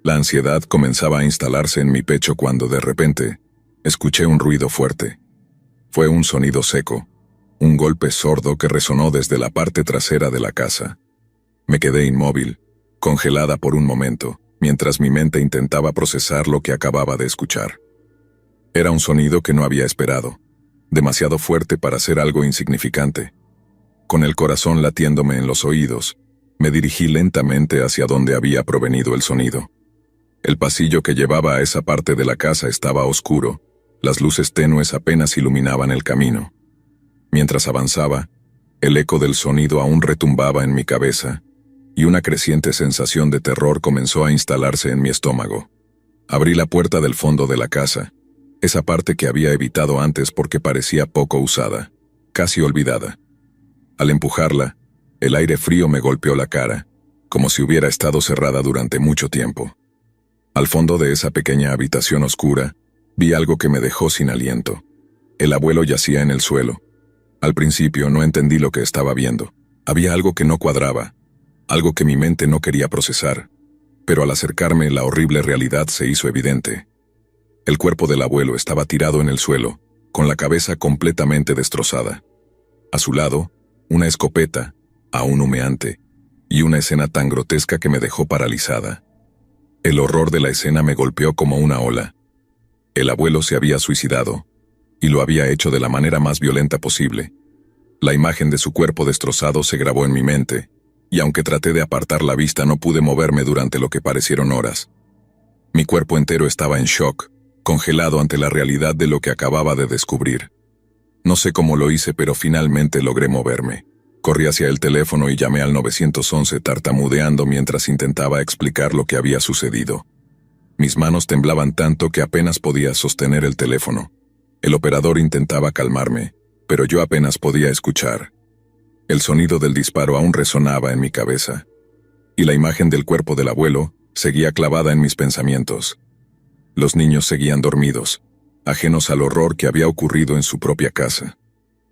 La ansiedad comenzaba a instalarse en mi pecho cuando de repente escuché un ruido fuerte. Fue un sonido seco, un golpe sordo que resonó desde la parte trasera de la casa. Me quedé inmóvil, congelada por un momento, mientras mi mente intentaba procesar lo que acababa de escuchar. Era un sonido que no había esperado, demasiado fuerte para ser algo insignificante. Con el corazón latiéndome en los oídos, me dirigí lentamente hacia donde había provenido el sonido. El pasillo que llevaba a esa parte de la casa estaba oscuro, las luces tenues apenas iluminaban el camino. Mientras avanzaba, el eco del sonido aún retumbaba en mi cabeza, y una creciente sensación de terror comenzó a instalarse en mi estómago. Abrí la puerta del fondo de la casa, esa parte que había evitado antes porque parecía poco usada, casi olvidada. Al empujarla, el aire frío me golpeó la cara, como si hubiera estado cerrada durante mucho tiempo. Al fondo de esa pequeña habitación oscura, vi algo que me dejó sin aliento. El abuelo yacía en el suelo. Al principio no entendí lo que estaba viendo. Había algo que no cuadraba, algo que mi mente no quería procesar, pero al acercarme la horrible realidad se hizo evidente. El cuerpo del abuelo estaba tirado en el suelo, con la cabeza completamente destrozada. A su lado, una escopeta, aún humeante, y una escena tan grotesca que me dejó paralizada. El horror de la escena me golpeó como una ola. El abuelo se había suicidado, y lo había hecho de la manera más violenta posible. La imagen de su cuerpo destrozado se grabó en mi mente, y aunque traté de apartar la vista no pude moverme durante lo que parecieron horas. Mi cuerpo entero estaba en shock, congelado ante la realidad de lo que acababa de descubrir. No sé cómo lo hice, pero finalmente logré moverme. Corrí hacia el teléfono y llamé al 911 tartamudeando mientras intentaba explicar lo que había sucedido. Mis manos temblaban tanto que apenas podía sostener el teléfono. El operador intentaba calmarme, pero yo apenas podía escuchar. El sonido del disparo aún resonaba en mi cabeza, y la imagen del cuerpo del abuelo seguía clavada en mis pensamientos. Los niños seguían dormidos, ajenos al horror que había ocurrido en su propia casa.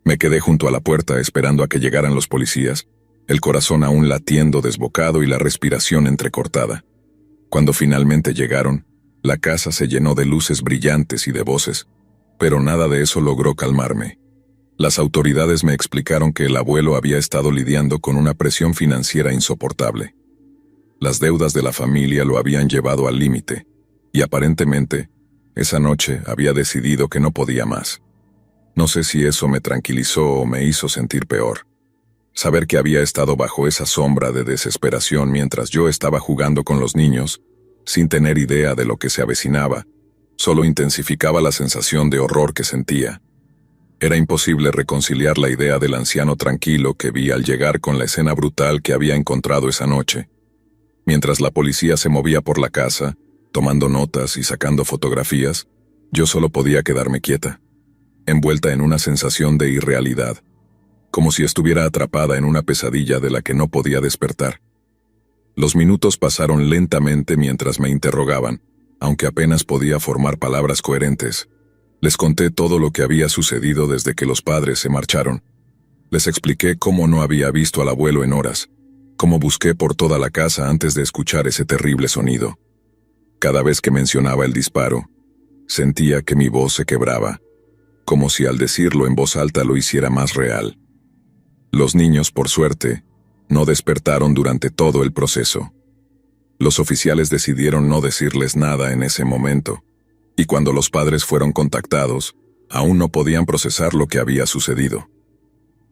Me quedé junto a la puerta esperando a que llegaran los policías, el corazón aún latiendo desbocado y la respiración entrecortada. Cuando finalmente llegaron, la casa se llenó de luces brillantes y de voces, pero nada de eso logró calmarme. Las autoridades me explicaron que el abuelo había estado lidiando con una presión financiera insoportable. Las deudas de la familia lo habían llevado al límite, y aparentemente, esa noche había decidido que no podía más. No sé si eso me tranquilizó o me hizo sentir peor. Saber que había estado bajo esa sombra de desesperación mientras yo estaba jugando con los niños, sin tener idea de lo que se avecinaba, solo intensificaba la sensación de horror que sentía. Era imposible reconciliar la idea del anciano tranquilo que vi al llegar con la escena brutal que había encontrado esa noche. Mientras la policía se movía por la casa, tomando notas y sacando fotografías, yo solo podía quedarme quieta, envuelta en una sensación de irrealidad, como si estuviera atrapada en una pesadilla de la que no podía despertar. Los minutos pasaron lentamente mientras me interrogaban, aunque apenas podía formar palabras coherentes. Les conté todo lo que había sucedido desde que los padres se marcharon. Les expliqué cómo no había visto al abuelo en horas, cómo busqué por toda la casa antes de escuchar ese terrible sonido. Cada vez que mencionaba el disparo, sentía que mi voz se quebraba, como si al decirlo en voz alta lo hiciera más real. Los niños, por suerte, no despertaron durante todo el proceso. Los oficiales decidieron no decirles nada en ese momento, y cuando los padres fueron contactados, aún no podían procesar lo que había sucedido.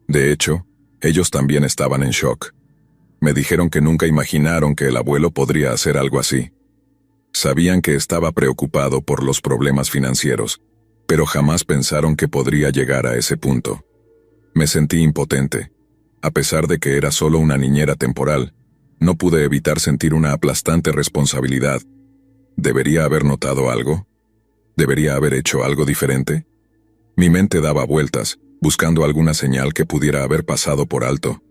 De hecho, ellos también estaban en shock. Me dijeron que nunca imaginaron que el abuelo podría hacer algo así. Sabían que estaba preocupado por los problemas financieros, pero jamás pensaron que podría llegar a ese punto. Me sentí impotente. A pesar de que era solo una niñera temporal, no pude evitar sentir una aplastante responsabilidad. ¿Debería haber notado algo? ¿Debería haber hecho algo diferente? Mi mente daba vueltas, buscando alguna señal que pudiera haber pasado por alto.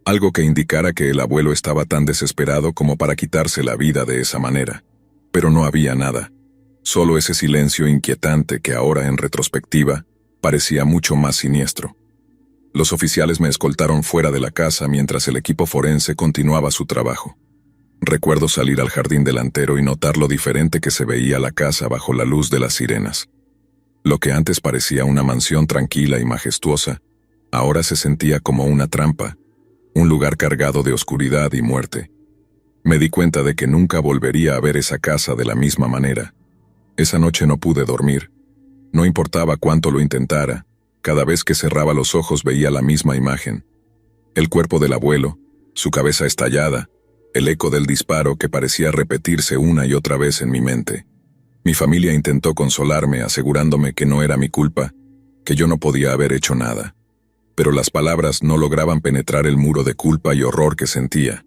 Algo que indicara que el abuelo estaba tan desesperado como para quitarse la vida de esa manera. Pero no había nada. Solo ese silencio inquietante que ahora, en retrospectiva, parecía mucho más siniestro. Los oficiales me escoltaron fuera de la casa mientras el equipo forense continuaba su trabajo. Recuerdo salir al jardín delantero y notar lo diferente que se veía la casa bajo la luz de las sirenas. Lo que antes parecía una mansión tranquila y majestuosa, ahora se sentía como una trampa, un lugar cargado de oscuridad y muerte. Me di cuenta de que nunca volvería a ver esa casa de la misma manera. Esa noche no pude dormir. No importaba cuánto lo intentara, cada vez que cerraba los ojos veía la misma imagen. El cuerpo del abuelo, su cabeza estallada, el eco del disparo que parecía repetirse una y otra vez en mi mente. Mi familia intentó consolarme asegurándome que no era mi culpa, que yo no podía haber hecho nada. Pero las palabras no lograban penetrar el muro de culpa y horror que sentía.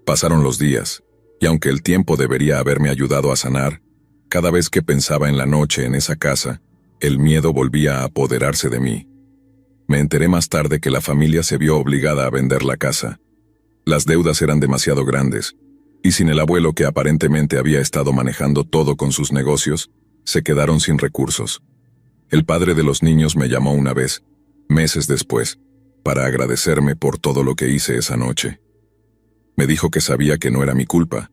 Pasaron los días, y aunque el tiempo debería haberme ayudado a sanar, cada vez que pensaba en la noche en esa casa, el miedo volvía a apoderarse de mí. Me enteré más tarde que la familia se vio obligada a vender la casa. Las deudas eran demasiado grandes, y sin el abuelo que aparentemente había estado manejando todo con sus negocios, se quedaron sin recursos. El padre de los niños me llamó una vez, meses después, para agradecerme por todo lo que hice esa noche. Me dijo que sabía que no era mi culpa,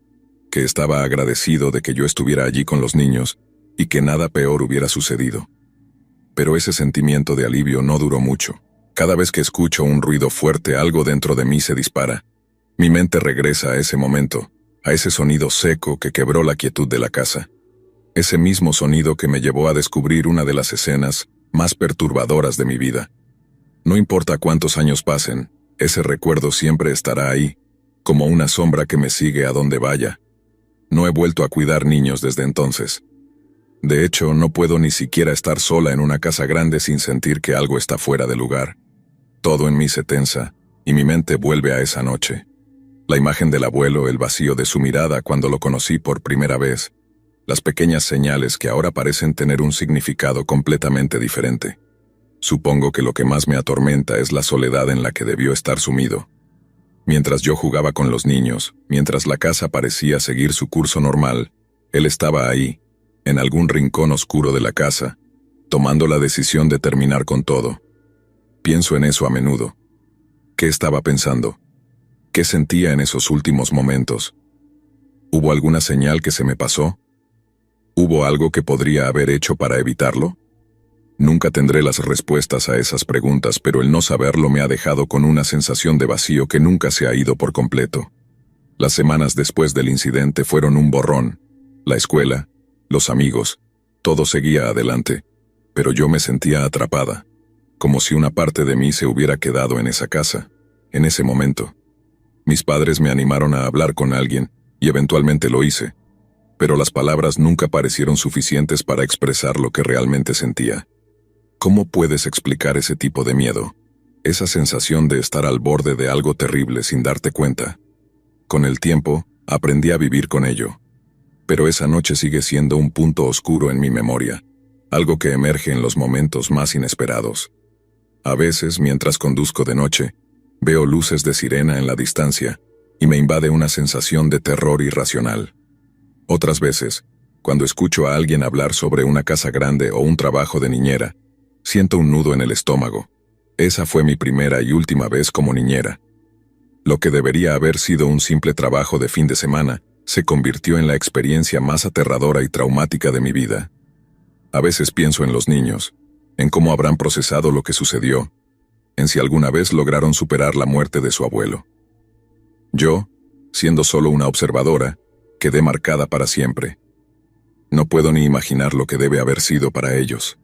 que estaba agradecido de que yo estuviera allí con los niños y que nada peor hubiera sucedido. Pero ese sentimiento de alivio no duró mucho. Cada vez que escucho un ruido fuerte, algo dentro de mí se dispara. Mi mente regresa a ese momento, a ese sonido seco que quebró la quietud de la casa. Ese mismo sonido que me llevó a descubrir una de las escenas más perturbadoras de mi vida. No importa cuántos años pasen, ese recuerdo siempre estará ahí, como una sombra que me sigue a donde vaya. No he vuelto a cuidar niños desde entonces. De hecho, no puedo ni siquiera estar sola en una casa grande sin sentir que algo está fuera de lugar. Todo en mí se tensa, y mi mente vuelve a esa noche. La imagen del abuelo, el vacío de su mirada cuando lo conocí por primera vez, las pequeñas señales que ahora parecen tener un significado completamente diferente. Supongo que lo que más me atormenta es la soledad en la que debió estar sumido. Mientras yo jugaba con los niños, mientras la casa parecía seguir su curso normal, él estaba ahí, en algún rincón oscuro de la casa, tomando la decisión de terminar con todo. Pienso en eso a menudo. ¿Qué estaba pensando? ¿Qué sentía en esos últimos momentos? ¿Hubo alguna señal que se me pasó? ¿Hubo algo que podría haber hecho para evitarlo? Nunca tendré las respuestas a esas preguntas, pero el no saberlo me ha dejado con una sensación de vacío que nunca se ha ido por completo. Las semanas después del incidente fueron un borrón. La escuela, los amigos, todo seguía adelante, pero yo me sentía atrapada, como si una parte de mí se hubiera quedado en esa casa, en ese momento. Mis padres me animaron a hablar con alguien, y eventualmente lo hice, pero las palabras nunca parecieron suficientes para expresar lo que realmente sentía. ¿Cómo puedes explicar ese tipo de miedo? Esa sensación de estar al borde de algo terrible sin darte cuenta. Con el tiempo, aprendí a vivir con ello. Pero esa noche sigue siendo un punto oscuro en mi memoria, algo que emerge en los momentos más inesperados. A veces, mientras conduzco de noche, veo luces de sirena en la distancia y me invade una sensación de terror irracional. Otras veces, cuando escucho a alguien hablar sobre una casa grande o un trabajo de niñera, siento un nudo en el estómago. Esa fue mi primera y última vez como niñera. Lo que debería haber sido un simple trabajo de fin de semana, se convirtió en la experiencia más aterradora y traumática de mi vida. A veces pienso en los niños, en cómo habrán procesado lo que sucedió, en si alguna vez lograron superar la muerte de su abuelo. Yo, siendo solo una observadora, quedé marcada para siempre. No puedo ni imaginar lo que debe haber sido para ellos.